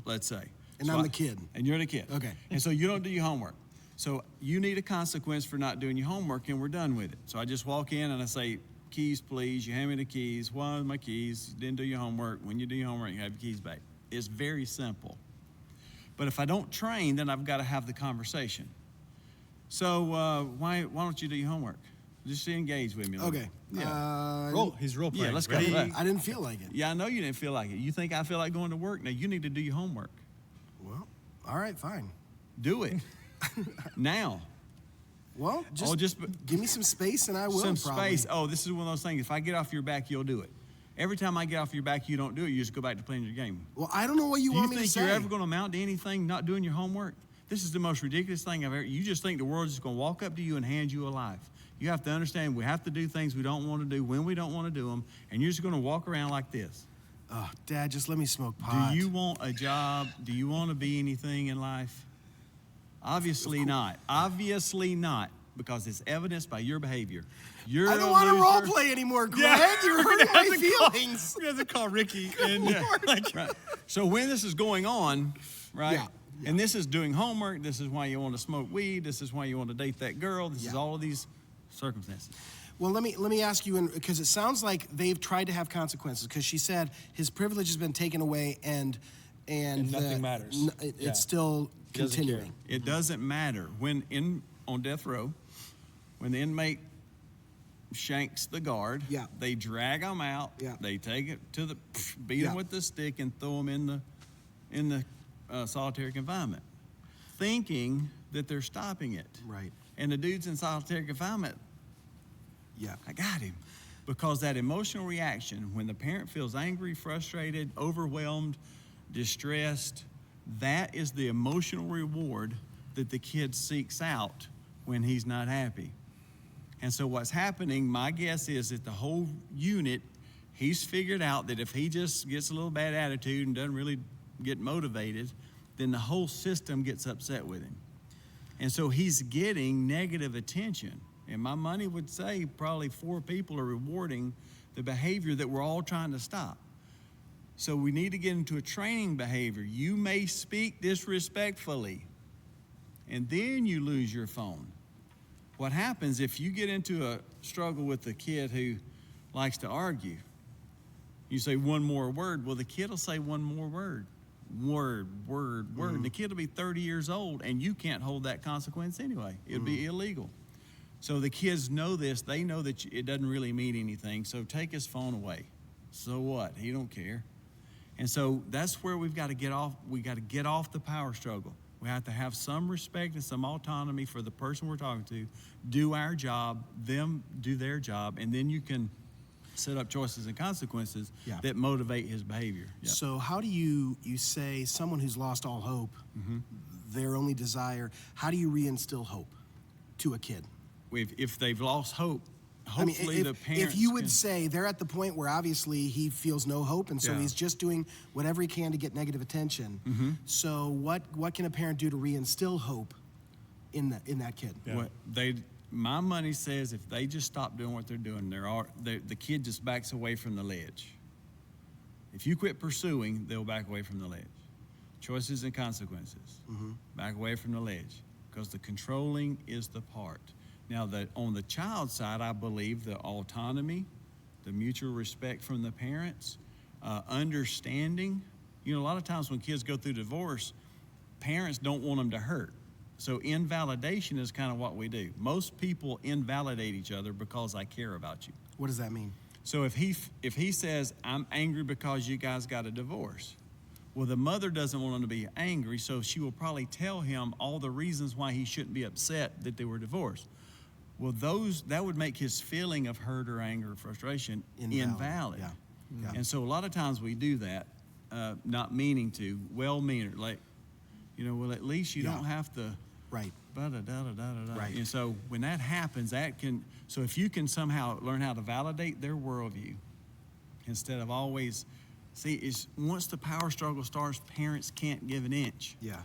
let's say. And I'm the kid. And you're the kid. Okay. And so you don't do your homework. So you need a consequence for not doing your homework, and we're done with it. So I just walk in and I say, keys, please. You hand me the keys. Why my keys? You didn't do your homework. When you do your homework, you have your keys back. It's very simple. But if I don't train, then I've got to have the conversation. So why don't you do your homework? Just engage with me. Okay. Yeah. He's role playing. Yeah, let's go. Ready? I didn't feel like it. Yeah, I know you didn't feel like it. You think I feel like going to work? No, you need to do your homework. Well, all right, fine. Do it. Now. Well, just give me some space and I will. Some probably. space. Oh, this is one of those things. If I get off your back, you'll do it. Every time I get off your back, you don't do it. You just go back to playing your game. Well, I don't know what you want me to say. Do you think you're ever going to amount to anything not doing your homework? This is the most ridiculous thing I've ever. You just think the world's just going to walk up to you and hand you a life. You have to understand we have to do things we don't want to do when we don't want to do them, and you're just going to walk around like this. Oh, Dad, just let me smoke pot. Do you want a job? Do you want to be anything in life? Obviously not. Obviously not, because it's evidenced by your behavior. You're I don't want to role play anymore, Greg. You're hurting my feelings. We have to call Ricky. And right. So when this is going on, right? Yeah. And this is doing homework. This is why you want to smoke weed. This is why you want to date that girl. This is all of these circumstances. Well, let me ask you, because it sounds like they've tried to have consequences. Because she said his privilege has been taken away, and nothing matters. It's still continuing. It doesn't matter when on death row, when the inmate shanks the guard, they drag them out. They take it to beat them with the stick and throw them in the solitary confinement, thinking that they're stopping it. Right. And the dude's in solitary confinement. I got him. Because that emotional reaction, when the parent feels angry, frustrated, overwhelmed, distressed, that is the emotional reward that the kid seeks out when he's not happy. And so what's happening, my guess is that the whole unit, he's figured out that if he just gets a little bad attitude and doesn't really get motivated, then the whole system gets upset with him. And so he's getting negative attention. And my money would say probably 4 people are rewarding the behavior that we're all trying to stop. So we need to get into a training behavior. You may speak disrespectfully, and then you lose your phone. What happens if you get into a struggle with a kid who likes to argue? You say one more word. Well, the kid will say one more word. Word. The kid will be 30 years old, and you can't hold that consequence anyway. It'll be illegal. So the kids know this. They know that it doesn't really mean anything. So take his phone away. So what? He don't care. And so that's where we've got to get off. We got to get off the power struggle. We have to have some respect and some autonomy for the person we're talking to. Do our job, them do their job, and then you can set up choices and consequences that motivate his behavior. So how do you say someone who's lost all hope, their only desire, how do you reinstill hope to a kid? If they've lost hope, hopefully the parents if you would can- say they're at the point where obviously he feels no hope, and so Yeah. he's just doing whatever he can to get negative attention. Mm-hmm. So what can a parent do to reinstill hope in that kid? Yeah. What my money says if they just stop doing what they're doing, the kid just backs away from the ledge. If you quit pursuing, they'll back away from the ledge. Choices and consequences. Back away from the ledge, because the controlling is the part. Now, on the child side, I believe the autonomy, the mutual respect from the parents, understanding. You know, a lot of times when kids go through divorce, parents don't want them to hurt. So invalidation is kind of what we do. Most people invalidate each other because I care about you. What does that mean? So if he says, I'm angry because you guys got a divorce, well, the mother doesn't want him to be angry, so she will probably tell him all the reasons why he shouldn't be upset that they were divorced. Well, that would make his feeling of hurt or anger or frustration invalid. Yeah. Yeah. And so a lot of times we do that, not meaning to, well-meaning, like, well, at least you Yeah. don't have to. Right. Ba-da-da-da-da-da. Right. And so when that happens, so if you can somehow learn how to validate their worldview instead of always, once the power struggle starts, parents can't give an inch. Yeah.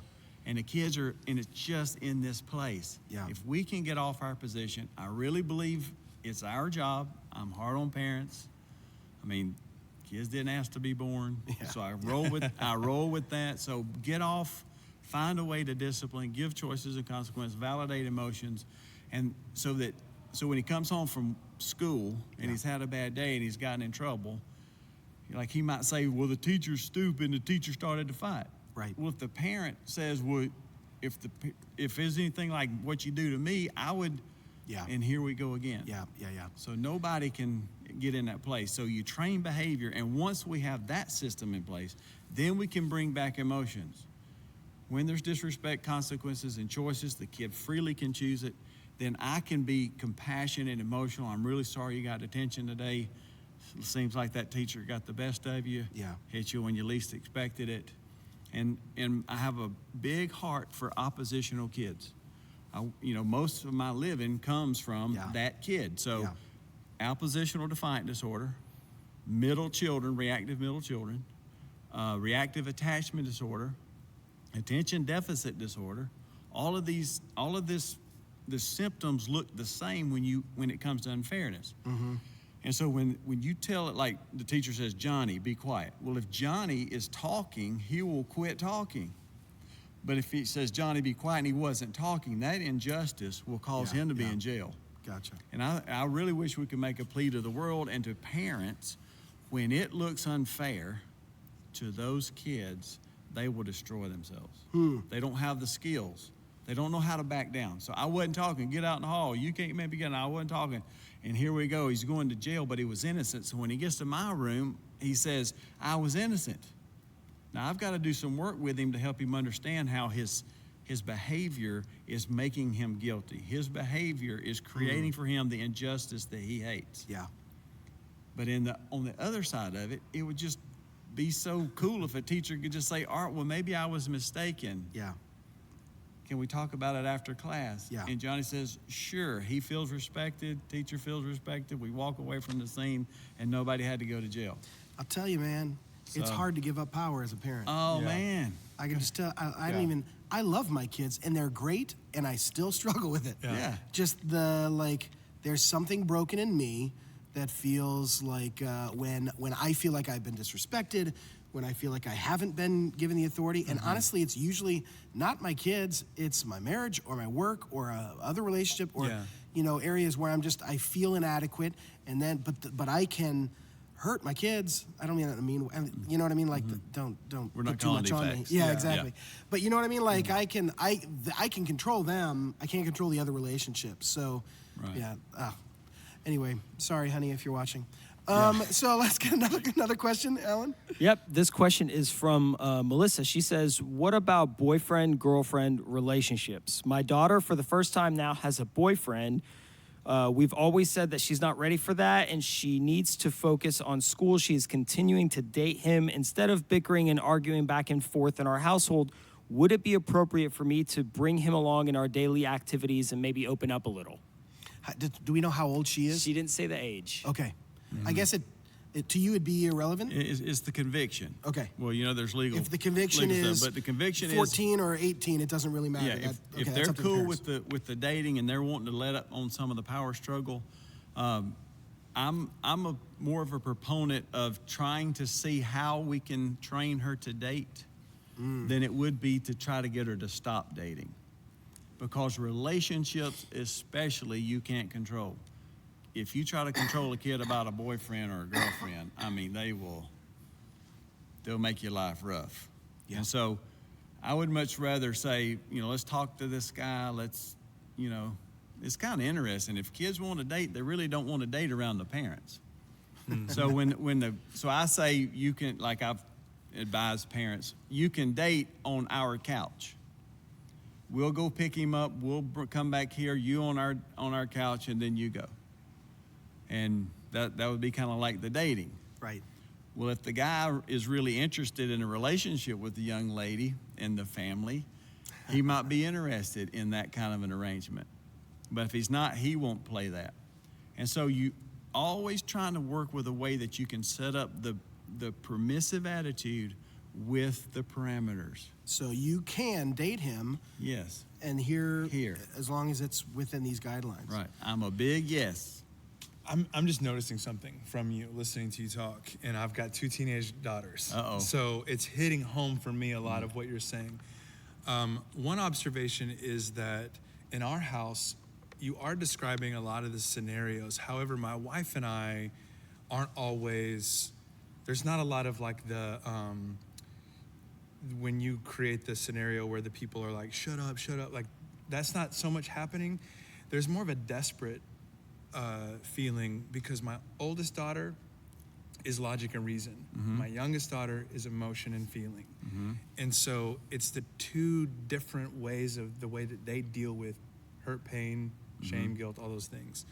And the kids and it's just in this place. Yeah. If we can get off our position, I really believe it's our job. I'm hard on parents. I mean, kids didn't ask to be born. Yeah. So I roll with that. So get off. Find a way to discipline, give choices and consequences, validate emotions, and so when he comes home from school and he's had a bad day and he's gotten in trouble, like he might say, well, the teacher's stupid and the teacher started to fight. Right. Well, if the parent says, well, if there's anything like what you do to me, I would, Yeah. and here we go again. Yeah. So nobody can get in that place. So you train behavior, and once we have that system in place, then we can bring back emotions. When there's disrespect, consequences, and choices, the kid freely can choose it. Then I can be compassionate and emotional. I'm really sorry you got detention today. It seems like that teacher got the best of you. Yeah. Hit you when you least expected it. And I have a big heart for oppositional kids. Most of my living comes from Yeah. that kid. So Yeah. oppositional defiant disorder, reactive middle children, reactive attachment disorder, attention deficit disorder, all of this, the symptoms look the same when it comes to unfairness. Mm-hmm. And so when you tell it, like the teacher says, Johnny, be quiet. Well, if Johnny is talking, he will quit talking. But if he says, Johnny, be quiet, and he wasn't talking, that injustice will cause Yeah, him to be yeah. in jail. Gotcha. And I really wish we could make a plea to the world and to parents, when it looks unfair to those kids, they will destroy themselves. They don't have the skills. They don't know how to back down. So I wasn't talking. Get out in the hall. You can't maybe get out. I wasn't talking. And here we go. He's going to jail, but he was innocent. So when he gets to my room, he says, I was innocent. Now, I've got to do some work with him to help him understand how his behavior is making him guilty. His behavior is creating for him the injustice that he hates. Yeah. But on the other side of it, it would just be so cool if a teacher could just say, Art, well, maybe I was mistaken. Yeah. Can we talk about it after class? Yeah. And Johnny says, sure. He feels respected. Teacher feels respected. We walk away from the scene, and nobody had to go to jail. I'll tell you, man, it's So- hard to give up power as a parent. Oh, Yeah. man. I can just tell. I Yeah. don't even. I love my kids, and they're great, and I still struggle with it. Yeah. Just there's something broken in me that feels like when I feel like I've been disrespected, when I feel like I haven't been given the authority, and honestly, it's usually not my kids, it's my marriage or my work or a other relationship or Yeah. areas where I feel inadequate, and then but I can hurt my kids. I don't mean that in a mean way. You know what I mean? Like don't We're put not too calling much on me. defects. Yeah, Yeah. exactly. But you know what I mean? Like I can control them. I can't control the other relationships. So Right. yeah. Anyway, sorry, honey, if you're watching. So let's get another question, Alan. Yep, this question is from Melissa. She says, what about boyfriend-girlfriend relationships? My daughter, for the first time now, has a boyfriend. We've always said that she's not ready for that and she needs to focus on school. She is continuing to date him. Instead of bickering and arguing back and forth in our household, would it be appropriate for me to bring him along in our daily activities and maybe open up a little? Do we know how old she is? She didn't say the age. Okay. I guess it to you it'd be irrelevant. It's the conviction. Okay. Well, there's legal. If the conviction legal is stuff, but the conviction 14 or 18, it doesn't really matter. Yeah, if that's they're up to the cool parents. with the dating and they're wanting to let up on some of the power struggle, I'm more of a proponent of trying to see how we can train her to date than it would be to try to get her to stop dating, because relationships, especially, you can't control. If you try to control a kid about a boyfriend or a girlfriend, I mean, they'll make your life rough. Yeah. And so I would much rather say, let's talk to this guy. Let's, it's kind of interesting. If kids want to date, they really don't want to date around the parents. So so I say you can, like I've advised parents, you can date on our couch. We'll go pick him up. We'll come back here. You on our couch, and then you go. And that would be kind of like the dating. Right. Well, if the guy is really interested in a relationship with the young lady and the family, he might be interested in that kind of an arrangement. But if he's not, he won't play that. And so you always trying to work with a way that you can set up the permissive attitude with the parameters. So you can date him. Yes. And here, As long as it's within these guidelines. Right. I'm a big yes. I'm just noticing something from you, listening to you talk, and I've got 2 teenage daughters. Uh-oh. So it's hitting home for me a lot of what you're saying. One observation is that in our house, you are describing a lot of the scenarios. However, my wife and I aren't always, there's not a lot of like the, when you create the scenario where the people are like, shut up, like that's not so much happening. There's more of a desperate feeling because my oldest daughter is logic and reason. My youngest daughter is emotion and feeling. And so it's the 2 different ways of the way that they deal with hurt, pain, shame, guilt, all those things.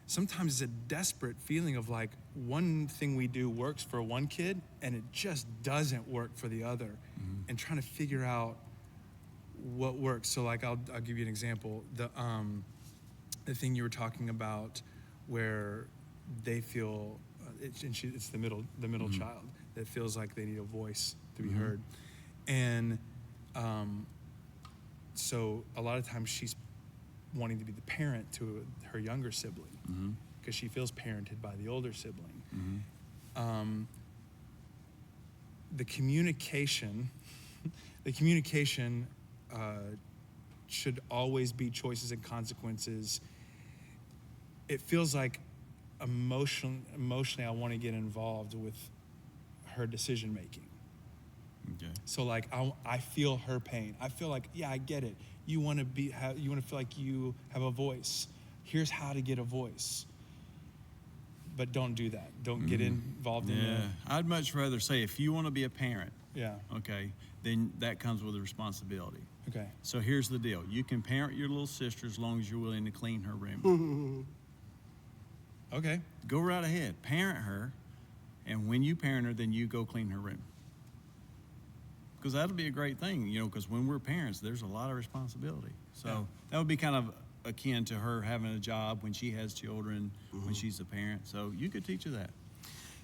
Sometimes it's a desperate feeling of like one thing we do works for one kid and it just doesn't work for the other, and trying to figure out what works. So like I'll give you an example. The thing you were talking about where they feel it's the middle child that feels like they need a voice to be heard, and so a lot of times she's wanting to be the parent to her younger sibling because she feels parented by the older sibling. The communication should always be choices and consequences. It feels like emotionally I want to get involved with her decision making. Okay. So like I feel her pain. I feel like, yeah, I get it. You want to feel like you have a voice. Here's how to get a voice. But don't do that. Don't get involved in Yeah. I'd much rather say if you want to be a parent, yeah. okay, then that comes with a responsibility. Okay. So here's the deal. You can parent your little sister as long as you're willing to clean her room. Okay. Go right ahead. Parent her, and when you parent her, then you go clean her room. Because that'll be a great thing, because when we're parents, there's a lot of responsibility. So that would be kind of akin to her having a job when she has children, when she's a parent. So you could teach her that.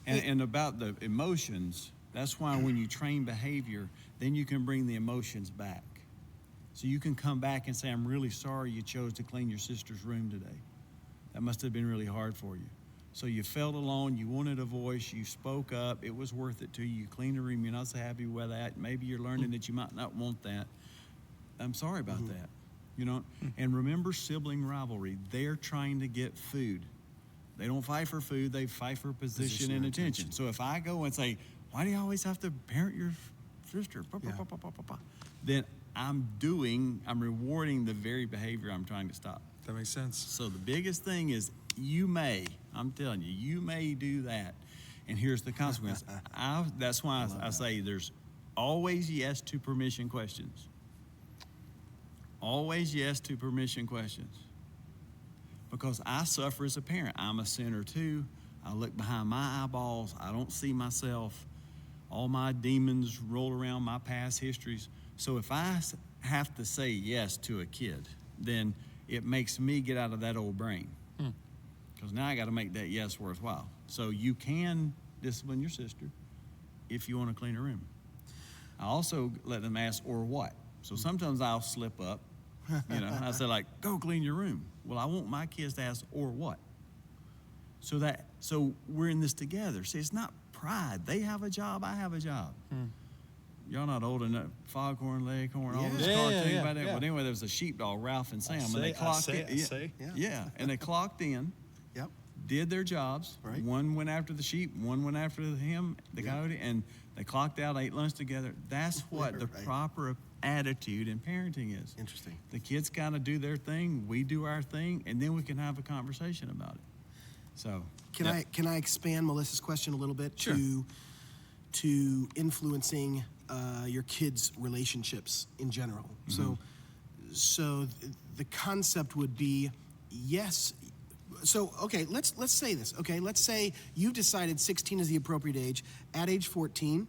And about the emotions, that's why when you train behavior, then you can bring the emotions back. So you can come back and say, I'm really sorry you chose to clean your sister's room today. That must have been really hard for you. So you felt alone, you wanted a voice, you spoke up, it was worth it to you. You cleaned the room, you're not so happy with that. Maybe you're learning that you might not want that. I'm sorry about that. And remember sibling rivalry. They're trying to get food. They don't fight for food, they fight for position and attention. So if I go and say, why do you always have to parent your sister? Then I'm rewarding the very behavior I'm trying to stop. That makes sense. So the biggest thing is I'm telling you, you may do that. And here's the consequence. That's why I say there's always yes to permission questions. Always yes to permission questions. Because I suffer as a parent. I'm a sinner too. I look behind my eyeballs. I don't see myself. All my demons roll around my past histories. So if I have to say yes to a kid, then it makes me get out of that old brain. Because now I got to make that yes worthwhile. So you can discipline your sister if you want to clean her room. I also let them ask, or what? So sometimes I'll slip up, and I say like, go clean your room. Well, I want my kids to ask, or what? So we're in this together. See, it's not pride. They have a job, I have a job. Y'all not old enough. Foghorn, Leghorn, all this cartoon about that. yeah. But anyway, there was a sheepdog, Ralph and Sam, and they clocked in. Yeah, and they clocked in. Yep. Did their jobs. Right. One went after the sheep, one went after him, the coyote, and they clocked out, ate lunch together. That's what the Right. proper attitude in parenting is. Interesting. The kids kind of do their thing, we do our thing, and then we can have a conversation about it. So Can I expand Melissa's question a little bit Sure. to influencing your kids' relationships in general? So the concept would be yes. So okay, let's say this. Okay, let's say you've decided 16 is the appropriate age. At age 14,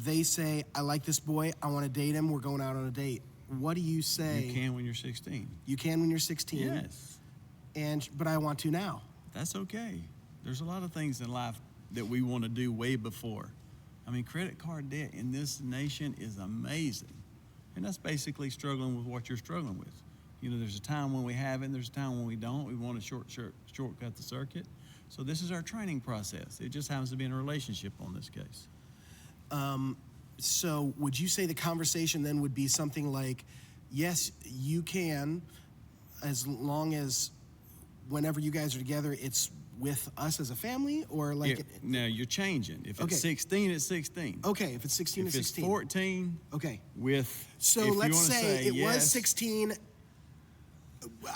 they say, "I like this boy. I want to date him. We're going out on a date." What do you say? you can when you're 16. You can when you're 16. Yes, But I want to now. that's okay. There's a lot of things in life that we want to do way before. I mean, credit card debt in this nation is amazing. And that's basically struggling with what you're struggling with. You know, there's a time when we have it, and there's a time when we don't. We want to shortcut the circuit. So this is our training process. It just happens to be in a relationship on this case. So would you say the conversation then would be something like, yes, you can, as long as whenever you guys are together, it's with us as a family, or like? Now you're changing. If Okay. it's 16, it's 16. Okay, if it's 16 If to it's 16. 14, Okay. with So if you let's wanna say it was yes. 16.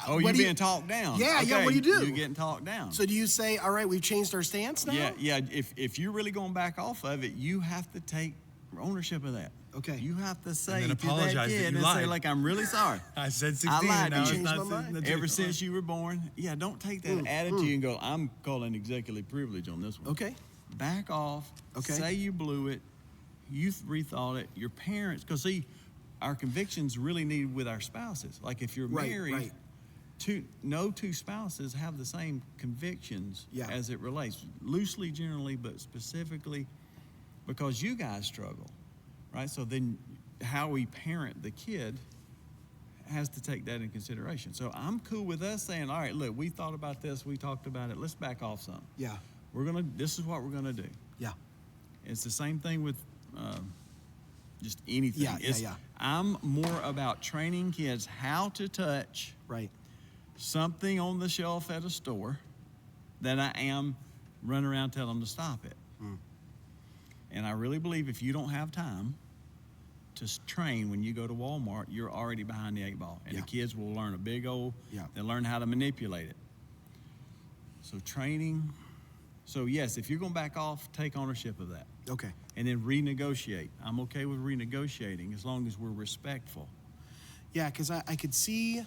Oh, what you're do you- being talked down. Yeah, yeah, Okay, what do you do? You're getting talked down. So do you say, all right, we've changed our stance now? Yeah. If you're really going back off of it, you have to take ownership of that. Okay. You have to say then to apologize that that kid you and say, lied. like, I'm really sorry. I said 16. I lied now to it's you. Changed not my mind. Ever since you were born, don't take that attitude and go, I'm calling executive privilege on this one. Okay. Back off. Okay. Say you blew it. You rethought it. Your parents, because see, our convictions really need with our spouses. Like if you're Right, married, right. no two spouses have the same convictions Yeah. as it relates. Loosely, generally, but specifically because you guys struggle, right? So then how we parent the kid has to take that in consideration. So I'm cool with us saying, all right, look, we thought about this, we talked about it, let's back off some. Yeah. This is what we're gonna do. Yeah. It's the same thing with just anything. Yeah. I'm more about training kids how to touch Right. something on the shelf at a store than I am run around telling them to stop it. And I really believe if you don't have time to train when you go to Walmart, you're already behind the 8 ball. And Yeah. the kids will learn a big old, Yeah. they'll learn how to manipulate it. So training. So yes, if you're going to back off, take ownership of that. Okay. And then renegotiate. I'm okay with renegotiating as long as we're respectful. Yeah, because I could see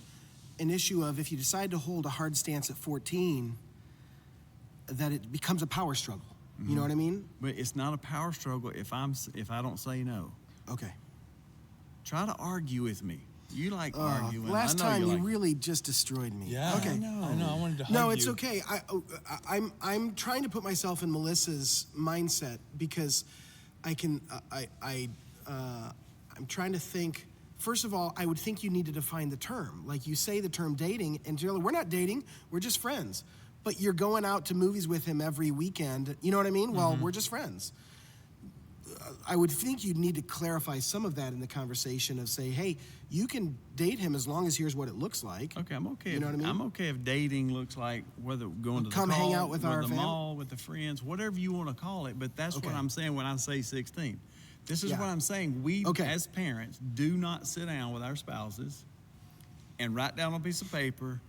an issue of if you decide to hold a hard stance at 14, that it becomes a power struggle. You know what I mean? But it's not a power struggle if I don't say no. Okay. Try to argue with me. You like arguing. Last I know time you like, really just destroyed me. Yeah, Okay. I know. I wanted to hug No, it's you. okay. I'm trying to put myself in Melissa's mindset because I can I'm trying to think. First of all, I would think you need to define the term. Like you say the term dating, and generally we're not dating. We're just friends. But you're going out to movies with him every weekend. You know what I mean? Well, we're just friends. I would think you'd need to clarify some of that in the conversation of say, hey, you can date him as long as here's what it looks like. okay, I'm okay. You know what I mean? I'm okay if dating looks like whether going to the Come hang call, out with or our the fam- mall, with the friends, whatever you want to call it. But that's Okay. what I'm saying when I say 16. This is Yeah. what I'm saying. We, Okay. as parents, do not sit down with our spouses and write down on a piece of paper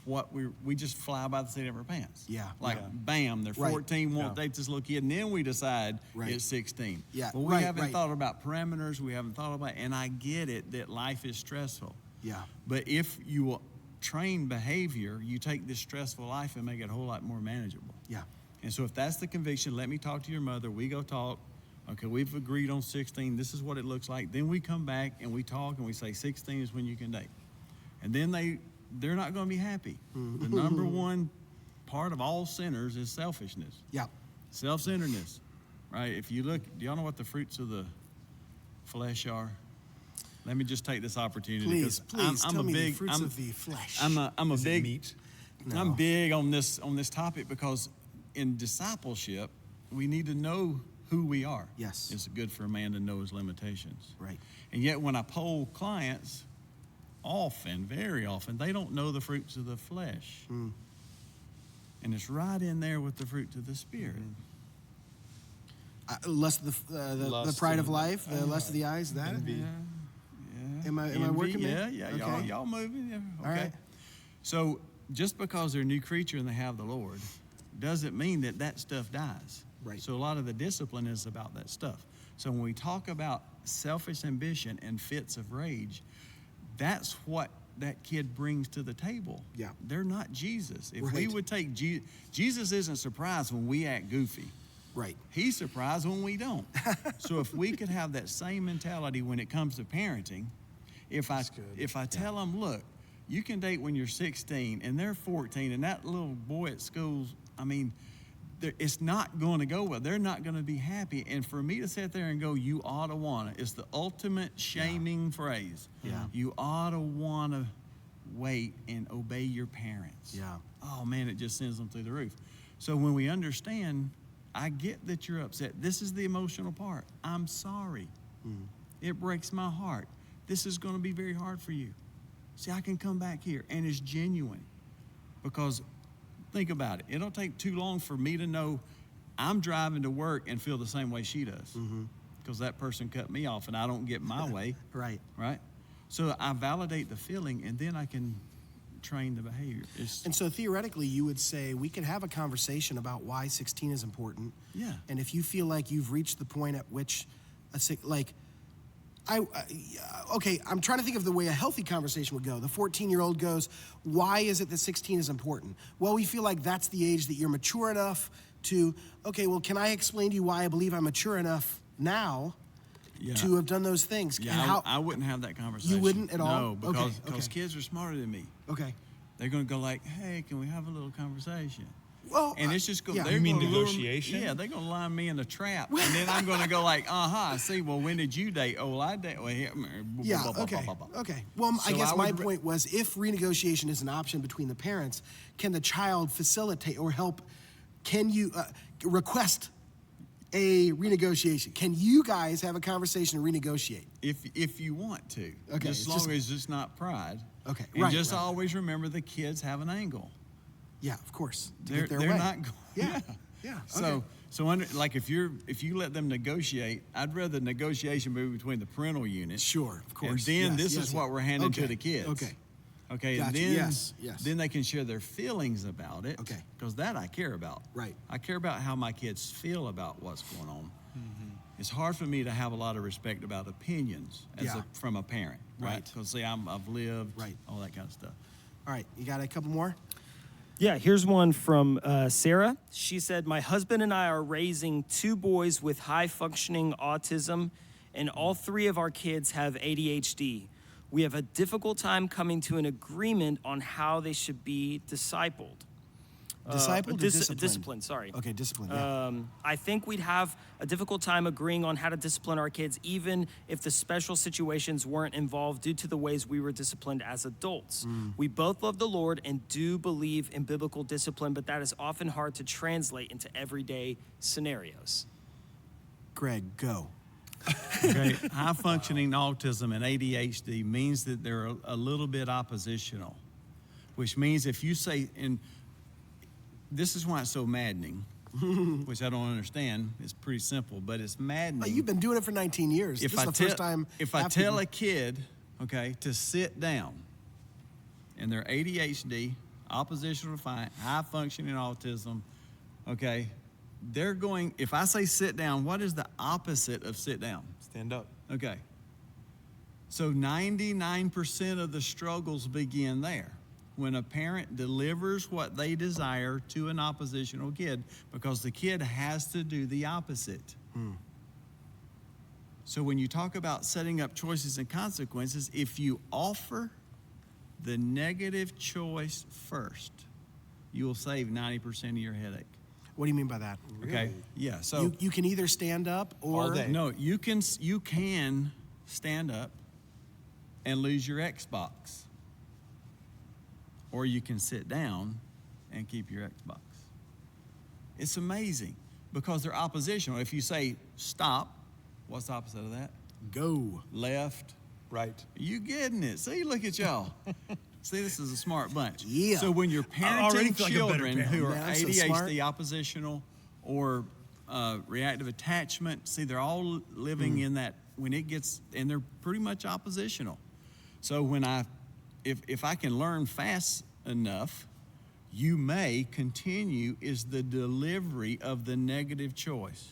what we just fly by the seat of our pants. Yeah. Like, Yeah. bam, they're Right. 14, won't Yeah. date this little kid, and then we decide Right. it's 16. Yeah, But we right, haven't right. thought about parameters. We haven't thought about, and I get it that life is stressful. Yeah. But if you will train behavior, you take this stressful life and make it a whole lot more manageable. Yeah. And so if that's the conviction, let me talk to your mother. We go talk. Okay, we've agreed on 16. This is what it looks like. Then we come back and we talk and we say 16 is when you can date. And then they they're not going to be happy. The number one part of all sinners is selfishness, Yeah. self-centeredness, right? If you look, do y'all know what the fruits of the flesh are? Let me just take this opportunity. Please, because tell me the fruits of the flesh. I'm a Is it big meat? I'm No. big on this topic because in discipleship we need to know who we are. Yes. It's good for a man to know his limitations. Right. And yet when I poll clients, very often, they don't know the fruits of the flesh. Mm. And it's right in there with the fruits of the Spirit. Lust of the Lust pride of and- life, the lust of the eyes. That. envy. Yeah. Am I Envy, working Yeah, there? yeah. Okay. Y'all moving. Yeah. Okay. All right. So just because they're a new creature and they have the Lord doesn't mean that that stuff dies. Right. So a lot of the discipline is about that stuff. So when we talk about selfish ambition and fits of rage, that's what that kid brings to the table. Yeah. They're not Jesus. If we Right. would take Jesus isn't surprised when we act goofy. Right. He's surprised when we don't. So if we could have that same mentality when it comes to parenting, if I tell them, look, you can date when you're 16 and they're 14 and that little boy at school, I mean, it's not going to go well. They're not going to be happy. And for me to sit there and go, you ought to want to, it's the ultimate shaming phrase. Yeah. You ought to want to wait and obey your parents. Yeah. Oh man, it just sends them through the roof. So when we understand, I get that you're upset. This is the emotional part. I'm sorry. It breaks my heart. This is going to be very hard for you. See, I can come back here and it's genuine because think about it. It'll take too long for me to know I'm driving to work and feel the same way she does because that person cut me off and I don't get my way. Right. Right? So I validate the feeling and then I can train the behavior. And so theoretically, you would say we could have a conversation about why 16 is important. Yeah. And if you feel like you've reached the point at which, okay, I'm trying to think of the way a healthy conversation would go. The 14-year-old goes, why is it that 16 is important? Well, we feel like that's the age that you're mature enough to, okay, well, can I explain to you why I believe I'm mature enough now to have done those things? Yeah, And how, I wouldn't have that conversation. You wouldn't at all? No, because Okay. kids are smarter than me. okay. They're going to go like, hey, can we have a little conversation? Well, And it's just yeah. they're You mean gonna lure me- negotiation? Yeah, they're going to line me in a trap. And then I'm going to go like, I see. Well, when did you date? Oh, well, I date. Well, here, Yeah, blah, blah, okay, blah, blah, blah. okay. Well, I So guess I my would re- point was if renegotiation is an option between the parents, can the child facilitate or help? Can you request a renegotiation? Can you guys have a conversation and renegotiate? If you want to. Okay, Just as it's long just- as it's not pride. Okay, And right, just right. always remember the kids have an angle. Yeah, of course. To They're get their they're way. not go- Yeah, yeah. So like if you let them negotiate, I'd rather negotiation be between the parental unit. Sure, of course. And then Yes, this yes, is yes. what we're handing Okay, to the kids. okay. Okay. Gotcha. And then Yes, yes. then they can share their feelings about it. Okay. Because that I care about. Right. I care about how my kids feel about what's going on. Mm-hmm. It's hard for me to have a lot of respect about opinions Yeah. from a parent, right? Right. Because see, I've lived, Right. all that kind of stuff. All right, you got a couple more? Yeah, here's one from Sarah. She said, my husband and I are raising 2 boys with high functioning autism, and all 3 of our kids have ADHD. We have a difficult time coming to an agreement on how they should be discipled. Discipled or disciplined? Disciplined, sorry. Okay, discipline. Yeah. I think we'd have a difficult time agreeing on how to discipline our kids, even if the special situations weren't involved due to the ways we were disciplined as adults. We both love the Lord and do believe in biblical discipline, but that is often hard to translate into everyday scenarios. Greg, go. Okay. High functioning autism and ADHD means that they're a little bit oppositional, which means if you say, and this is why it's so maddening, which I don't understand. It's pretty simple, but it's maddening. You've been doing it for 19 years. If this I is the tell, first time. if I after tell you- a kid, okay, to sit down, and they're ADHD, oppositional defiant, high functioning autism, okay, they're going. If I say sit down, what is the opposite of sit down? Stand up. Okay. So 99% of the struggles begin there. When a parent delivers what they desire to an oppositional kid, because the kid has to do the opposite. So when you talk about setting up choices and consequences, if you offer the negative choice first, you will save 90% of your headache. What do you mean by that? Okay? Yeah. So You can either stand up or... All day. no, you can stand up and lose your Xbox, or you can sit down and keep your Xbox. It's amazing because they're oppositional. If you say stop, what's the opposite of that? Go. Left. Right. You getting it? See, look at y'all. See, this is a smart bunch. Yeah. So when you're already parenting feel like a better children parent. who are Man, I'm so smart. ADHD, oppositional, or reactive attachment, see, they're all living in that when it gets, and they're pretty much oppositional. So when if I can learn fast enough, you may continue is the delivery of the negative choice.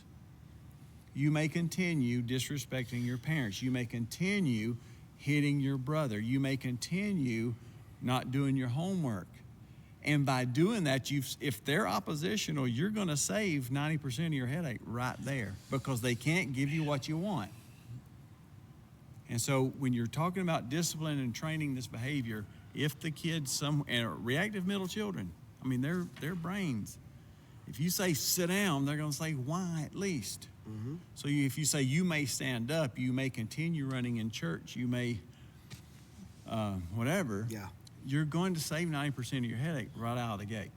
You may continue disrespecting your parents. You may continue hitting your brother. You may continue not doing your homework. And by doing that, if they're oppositional, you're going to save 90% of your headache right there because they can't give you what you want. And so when you're talking about discipline and training this behavior, if the kids and reactive middle children, I mean, their brains, if you say sit down, they're going to say why at least. Mm-hmm. So if you say you may stand up, you may continue running in church, you may whatever, Yeah. you're going to save 90% of your headache right out of the gate.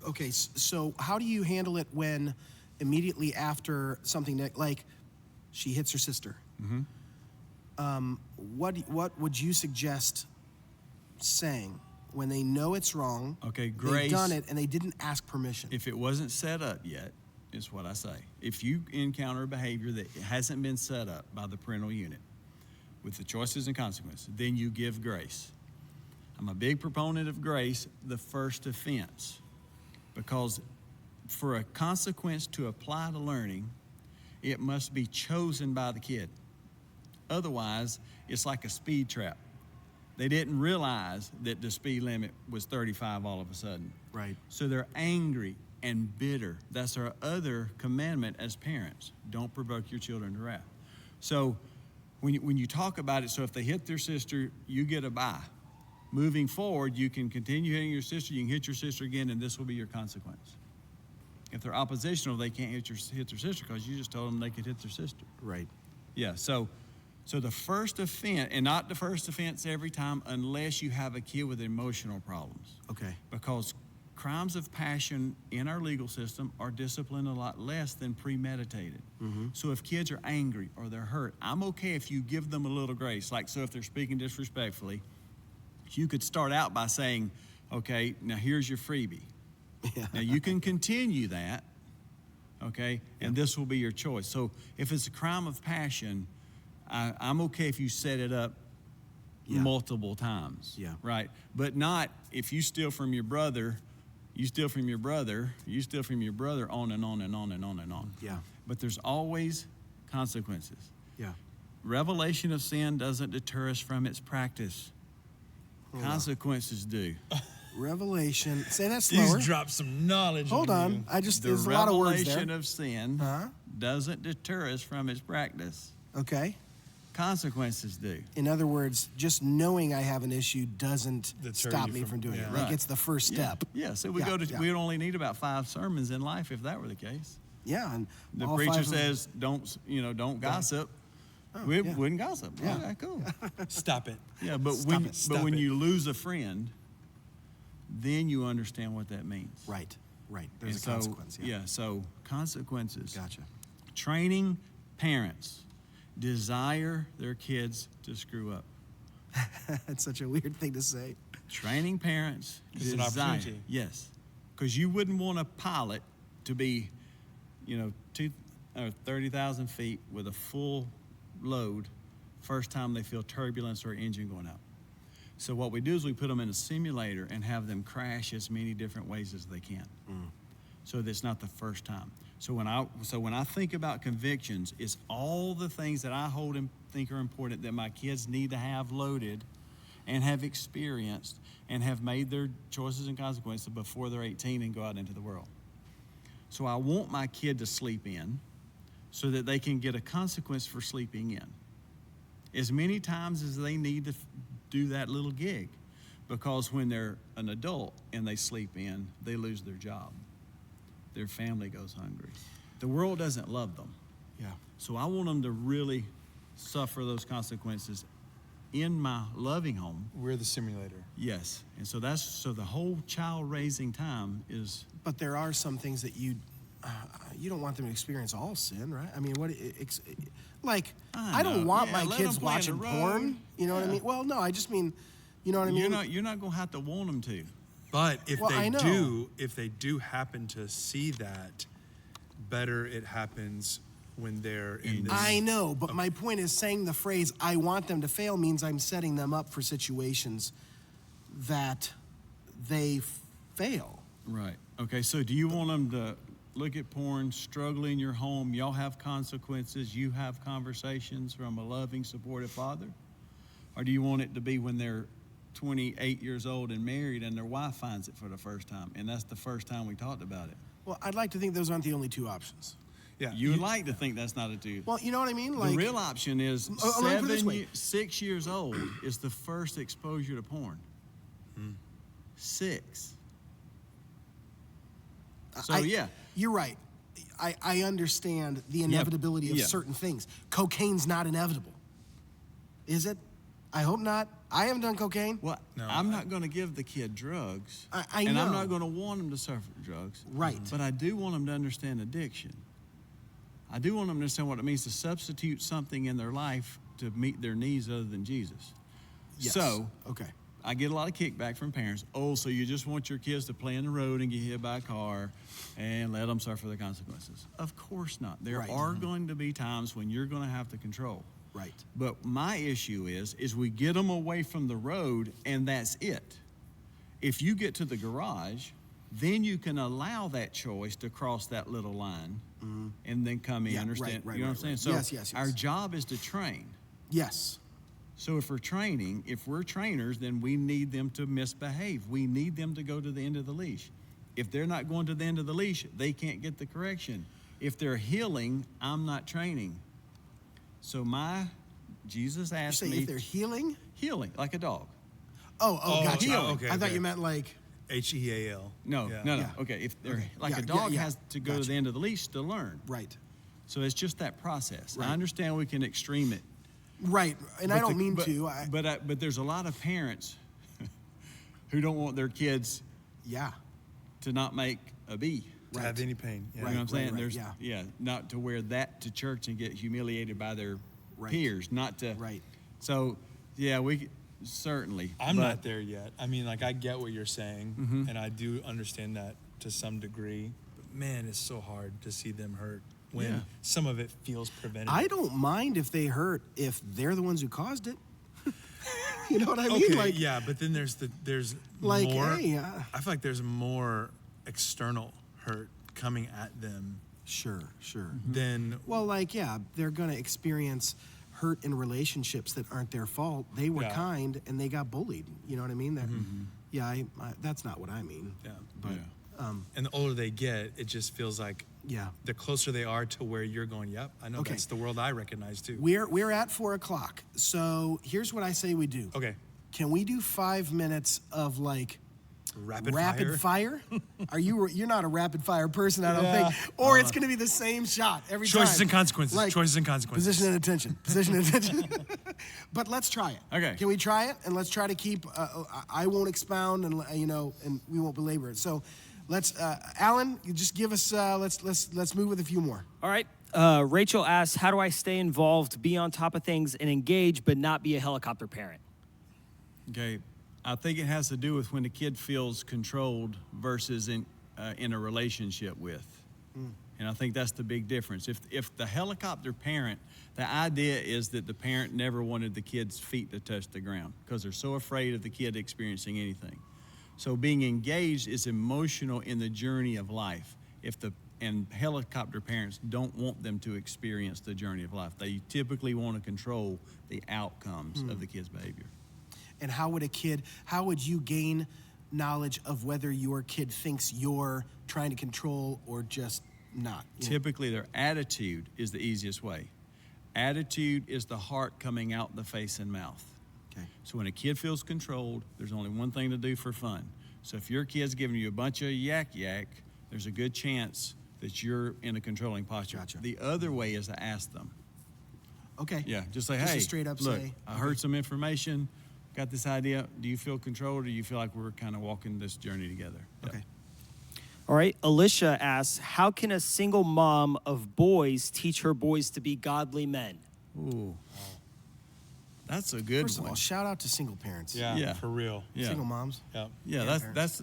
Okay, so how do you handle it when immediately after something like she hits her sister? Mm-hmm. What would you suggest saying when they know it's wrong? Okay, They've grace. done it and they didn't ask permission. If it wasn't set up yet, is what I say. If you encounter a behavior that hasn't been set up by the parental unit with the choices and consequences, then you give grace. I'm a big proponent of grace, the first offense, because for a consequence to apply to learning, it must be chosen by the kid. Otherwise, it's like a speed trap. They didn't realize that the speed limit was 35 all of a sudden. Right. So they're angry and bitter. That's our other commandment as parents. Don't provoke your children to wrath. So when you talk about it, so if they hit their sister, you get a bye. Moving forward, you can continue hitting your sister, you can hit your sister again, and this will be your consequence. If they're oppositional, they can't hit their sister because you just told them they could hit their sister. Right. Yeah, so the first offense, and not the first offense every time unless you have a kid with emotional problems. Okay. Because crimes of passion in our legal system are disciplined a lot less than premeditated. Mm-hmm. So if kids are angry or they're hurt, I'm okay if you give them a little grace. Like, so if they're speaking disrespectfully, you could start out by saying, okay, now here's your freebie. Yeah. Now you can continue that, okay, and this will be your choice. So if it's a crime of passion, I'm okay if you set it up multiple times. Yeah. Right? But not if you steal from your brother, you steal from your brother, you steal from your brother, on and on and on and on and on. Yeah. But there's always consequences. Yeah. Revelation of sin doesn't deter us from its practice. Consequences do. Revelation. Say that slower. He's dropped some knowledge. Hold on on. you. There's a lot of words there. Revelation of sin doesn't deter us from its practice. Okay. Consequences do. In other words, just knowing I have an issue doesn't Deter stop you me from- from doing it. yeah. Like Right. it's the first step. Yeah, so we we'd only need about 5 sermons in life if that were the case. Yeah, and The all preacher 5 of them- says, don't gossip. We wouldn't gossip. Yeah. Okay, cool. Stop it. Yeah, but Stop when it. Stop when it. you lose a friend, then you understand what that means. Right. There's And a consequence. Yeah. so consequences. Gotcha. Training parents desire their kids to screw up. That's such a weird thing to say. Training parents It's an desire. opportunity. Yes, because you wouldn't want a pilot to be, 30,000 feet with a full load first time they feel turbulence or engine going out. So what we do is we put them in a simulator and have them crash as many different ways as they can. So that's not the first time. So when I think about convictions, it's all the things that I hold and think are important that my kids need to have loaded and have experienced and have made their choices and consequences before they're 18 and go out into the world. So I want my kid to sleep in so that they can get a consequence for sleeping in as many times as they need to do that little gig. because when they're an adult and they sleep in, they lose their job. Their family goes hungry. The world doesn't love them. Yeah. So I want them to really suffer those consequences in my loving home. We're the simulator. Yes. And so the whole child raising time is, But there are some things that you don't want them to experience all sin, right? I mean, I don't know. want Yeah, my let kids them play in the watching road. porn. You know what I Yeah. mean? Well, no, I just mean, you know what I mean? you're not going to have to want them to. But if Well, I know. if they do happen to see that, better it happens when they're in this. I know, but my point is saying the phrase "I want them to fail" means I'm setting them up for situations that they fail. Right. Okay, so do you want them to look at porn, struggle in your home, y'all have consequences, you have conversations from a loving, supportive father? Or do you want it to be when they're 28 years old and married and their wife finds it for the first time, and that's the first time we talked about it? Well, I'd like to think those aren't the only two options. Yeah, You would like to think that's not a two. Well, you know what I mean? The real option is let me put it this way. 6 years old is the first exposure to porn. 6. So yeah, You're right. I understand the inevitability of Yeah. certain things. Cocaine's not inevitable. Is it? I hope not. I haven't done cocaine. well, No, I'm not going to give the kid drugs, I and I'm know. not going to want them to suffer drugs. Right. But I do want them to understand addiction. I do want them to understand what it means to substitute something in their life to meet their needs other than Jesus. Yes. So Okay. I get a lot of kickback from parents. Oh, so you just want your kids to play in the road and get hit by a car and let them suffer the consequences? Of course not. There Right. are going to be times when you're going to have to control. Right. But my issue is we get them away from the road and that's it. If you get to the garage, then you can allow that choice to cross that little line and then come in. Yeah, Understand? right, you know right, what I'm right. saying? Yes, So yes, yes. our job is to train. Yes. So if we're trainers, then we need them to misbehave. We need them to go to the end of the leash. If they're not going to the end of the leash, they can't get the correction. If they're healing, I'm not training. So Jesus You asked say me if they're healing? healing, like a dog. Oh, gotcha. heal. Okay, I thought okay. you meant like, HEAL. No, Yeah. no. Yeah. Okay, if they're Okay. like Yeah, a dog yeah. has to go to Gotcha. the end of the leash to learn. right. So it's just that process. Right. I understand we can extreme it. Right. And I But don't the- mean but, to. But there's a lot of parents who don't want their kids Yeah. to not make a B. To Right. have any pain. Yeah. You know what I'm Right, saying? right, There's yeah. not to wear that to church and get humiliated by their Right. peers, not to. Right. So, yeah, we certainly. I'm but- not there yet. I mean, like, I get what you're saying, and I do understand that to some degree. But man, it's so hard to see them hurt when Yeah. some of it feels preventative. I don't mind if they hurt if they're the ones who caused it. You know what I mean? Okay, Like, yeah, but then there's Like, more. hey, I feel like there's more external hurt coming at them Sure. than Well, like, yeah, they're going to experience hurt in relationships that aren't their fault. They were Yeah. kind and they got bullied. You know what I mean? That, Yeah, I that's not what I mean. yeah. But, Yeah. And the older they get, it just feels like yeah. the closer they are to where you're going. Yep, I know Okay. that's the world I recognize too. We're at 4:00. So here's what I say we do. Okay, Can we do 5 minutes of like rapid fire? You're not a rapid fire person, I don't Yeah. think. Or it's going to be the same shot every time. Choices and consequences. Like, Choices and consequences. Position and attention. Position and attention. But let's try it. Okay. Can we try it? And let's try to keep. I won't expound, and and we won't belabor it. So, let's. Alan, you just give us. Let's move with a few more. All right. Rachel asks, how do I stay involved, be on top of things, and engage, but not be a helicopter parent? Okay, I think it has to do with when the kid feels controlled versus in a relationship with. And I think that's the big difference. If the helicopter parent, the idea is that the parent never wanted the kid's feet to touch the ground because they're so afraid of the kid experiencing anything. So being engaged is emotional in the journey of life. And helicopter parents don't want them to experience the journey of life. They typically want to control the outcomes of the kid's behavior. And how would you gain knowledge of whether your kid thinks you're trying to control or just not? Typically, their attitude is the easiest way. Attitude is the heart coming out the face and mouth. Okay. So when a kid feels controlled, there's only one thing to do for fun. So if your kid's giving you a bunch of yak, there's a good chance that you're in a controlling posture. Gotcha. The other way is to ask them. Okay. Yeah, just say, Just hey, a straight up look, say, I heard some information, got this idea. Do you feel controlled, or do you feel like we're kind of walking this journey together? Yep. Okay. All right. Alicia asks, how can a single mom of boys teach her boys to be godly men? Ooh, that's a good First of one. all, shout out to single parents. Yeah. for real. Yeah. Single moms. Yeah. Yeah, Yeah,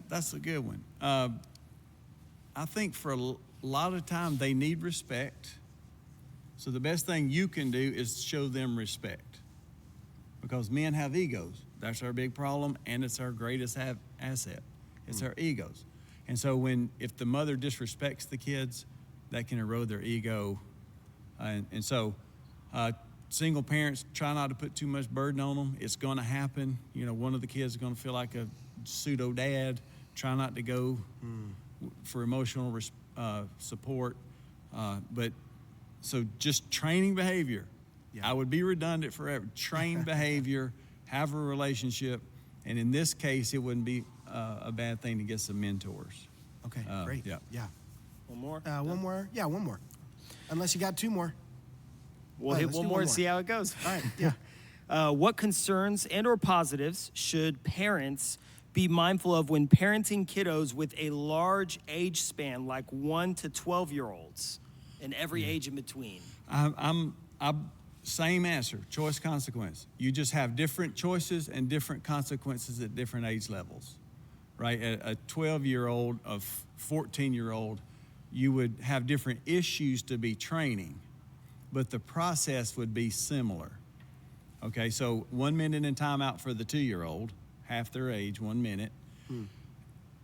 that's a good one. I think for a lot of time they need respect. So the best thing you can do is show them respect, because men have egos. That's our big problem, and it's our greatest asset. It's our egos. And so if the mother disrespects the kids, that can erode their ego. And so single parents, try not to put too much burden on them. It's going to happen. You know, one of the kids is going to feel like a pseudo dad. Try not to go for emotional support. But so just training behavior. Yeah. I would be redundant forever. Train behavior, have a relationship. And in this case, it wouldn't be a bad thing to get some mentors. Okay, great. yeah. Yeah. One more? One more? Yeah, one more. Unless you got two more. We'll All right, hit let's one do more one and more. see how it goes. All right, yeah. What concerns and or positives should parents be mindful of when parenting kiddos with a large age span, like 1 to 12-year-olds, and every age in between? I'm same answer, choice, consequence. You just have different choices and different consequences at different age levels, right? A 12-year-old, a 14-year-old, you would have different issues to be training, but the process would be similar. Okay, so 1 minute in timeout for the 2-year-old, half their age, 1 minute.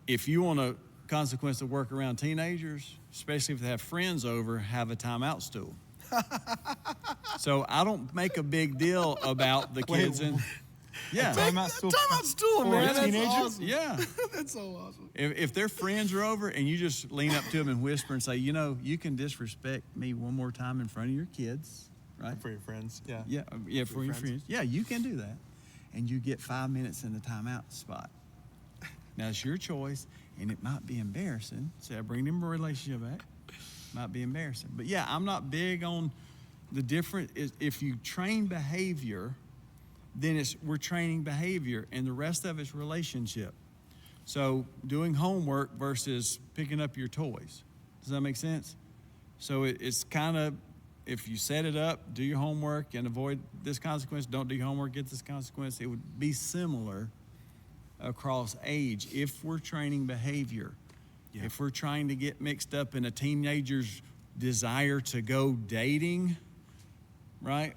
If you want a consequence to work around teenagers, especially if they have friends over, have a timeout stool. So I don't make a big deal about the kids Timeout stool. Timeout stool, For man. a That's teenager? awesome. Yeah. That's so awesome. If their friends are over and you just lean up to them and whisper and say, you know, you can disrespect me one more time in front of your kids, right? For your friends. Yeah. Yeah, for your friends. Yeah, you can do that. And you get 5 minutes in the timeout spot. Now, it's your choice, and it might be embarrassing. So I bring them a relationship back. Might be embarrassing. But yeah, I'm not big on the different. If you train behavior, then we're training behavior, and the rest of it's relationship. So doing homework versus picking up your toys. Does that make sense? So it's kind of, if you set it up, do your homework and avoid this consequence, don't do your homework, get this consequence, it would be similar across age if we're training behavior. Yeah. If we're trying to get mixed up in a teenager's desire to go dating, right?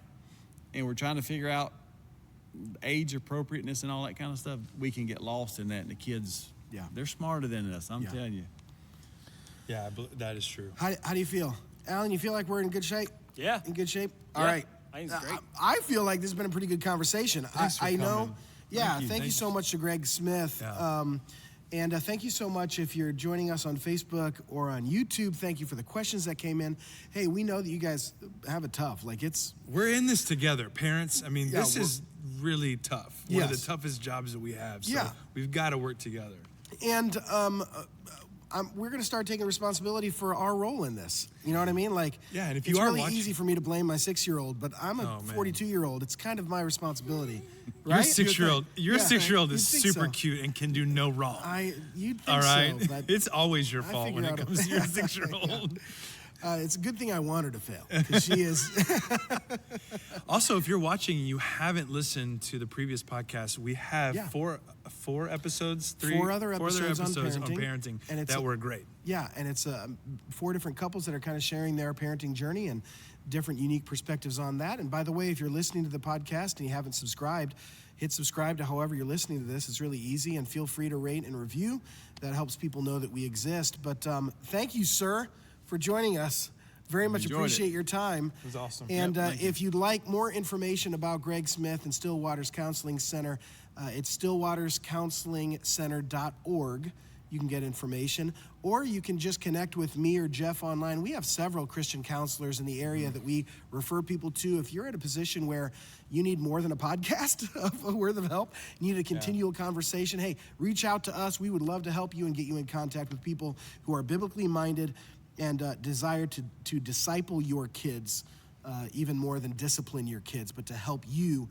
And we're trying to figure out age appropriateness and all that kind of stuff, we can get lost in that. And the kids, they're smarter than us, I'm telling you. Yeah, that is true. How do you feel? Alan, you feel like we're in good shape? Yeah. In good shape? All Yeah, right. I think it's great. I feel like this has been a pretty good conversation. Thanks for I know. coming. Yeah, Thank thank you. you so much to Greg Smith. Yeah. And thank you so much if you're joining us on Facebook or on YouTube. Thank you for the questions that came in. Hey, we know that you guys have it tough. Like We're in this together, parents. I mean, Yeah, this is really tough. One of Yes. the toughest jobs that we have. So Yeah. we've got to work together. And we're going to start taking responsibility for our role in this. You know what I mean? Like, Yeah, and if it's you are really watching- easy for me to blame my 6-year-old, but I'm a Oh, man. 42-year-old. It's kind of my responsibility. Your Right? 6-year-old, your Yeah, 6-year-old you'd is think super so. cute and can do no wrong. You'd think All right, so, but it's always your I fault when figure it out- comes to your 6-year-old. it's a good thing I want her to fail because she is. Also, if you're watching and you haven't listened to the previous podcast, we have Yeah. four episodes, Four other episodes on on parenting, parenting and it's that were great. Yeah, and it's 4 different couples that are kind of sharing their parenting journey and different unique perspectives on that. And by the way, if you're listening to the podcast and you haven't subscribed, hit subscribe to however you're listening to this. It's really easy, and feel free to rate and review. That helps people know that we exist. But thank you, sir, for joining us. Very much Enjoyed it. appreciate your time. It was awesome. And Yep, thank you. if you'd like more information about Greg Smith and Stillwater's Counseling Center, it's stillwaterscounselingcenter.org. you can get information, or you can just connect with me or Jeff online. We have several Christian counselors in the area that we refer people to. If you're at a position where you need more than a podcast of a word of help, you need a continual conversation, hey, reach out to us. We would love to help you and get you in contact with people who are biblically minded and desire to disciple your kids, even more than discipline your kids, but to help you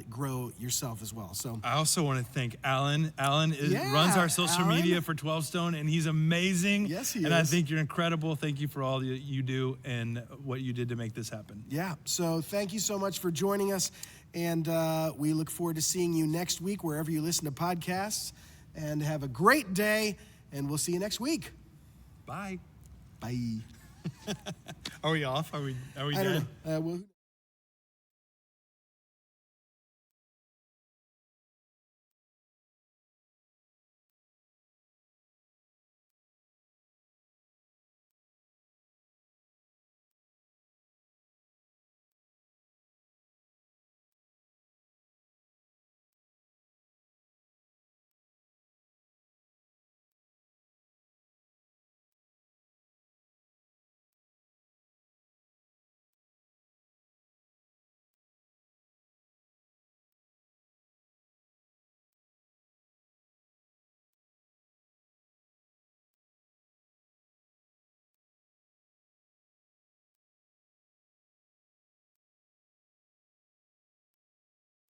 grow yourself as well. So I also want to thank Alan. Alan Yeah, runs our social Alan. media for 12 Stone, and he's amazing. Yes, he and I is. think you're incredible. Thank you for all that you do and what you did to make this happen. yeah, so thank you so much for joining us, and we look forward to seeing you next week wherever you listen to podcasts. And have a great day, and we'll see you next week. Bye. Bye. Are we off? Are we I done? don't know. We'll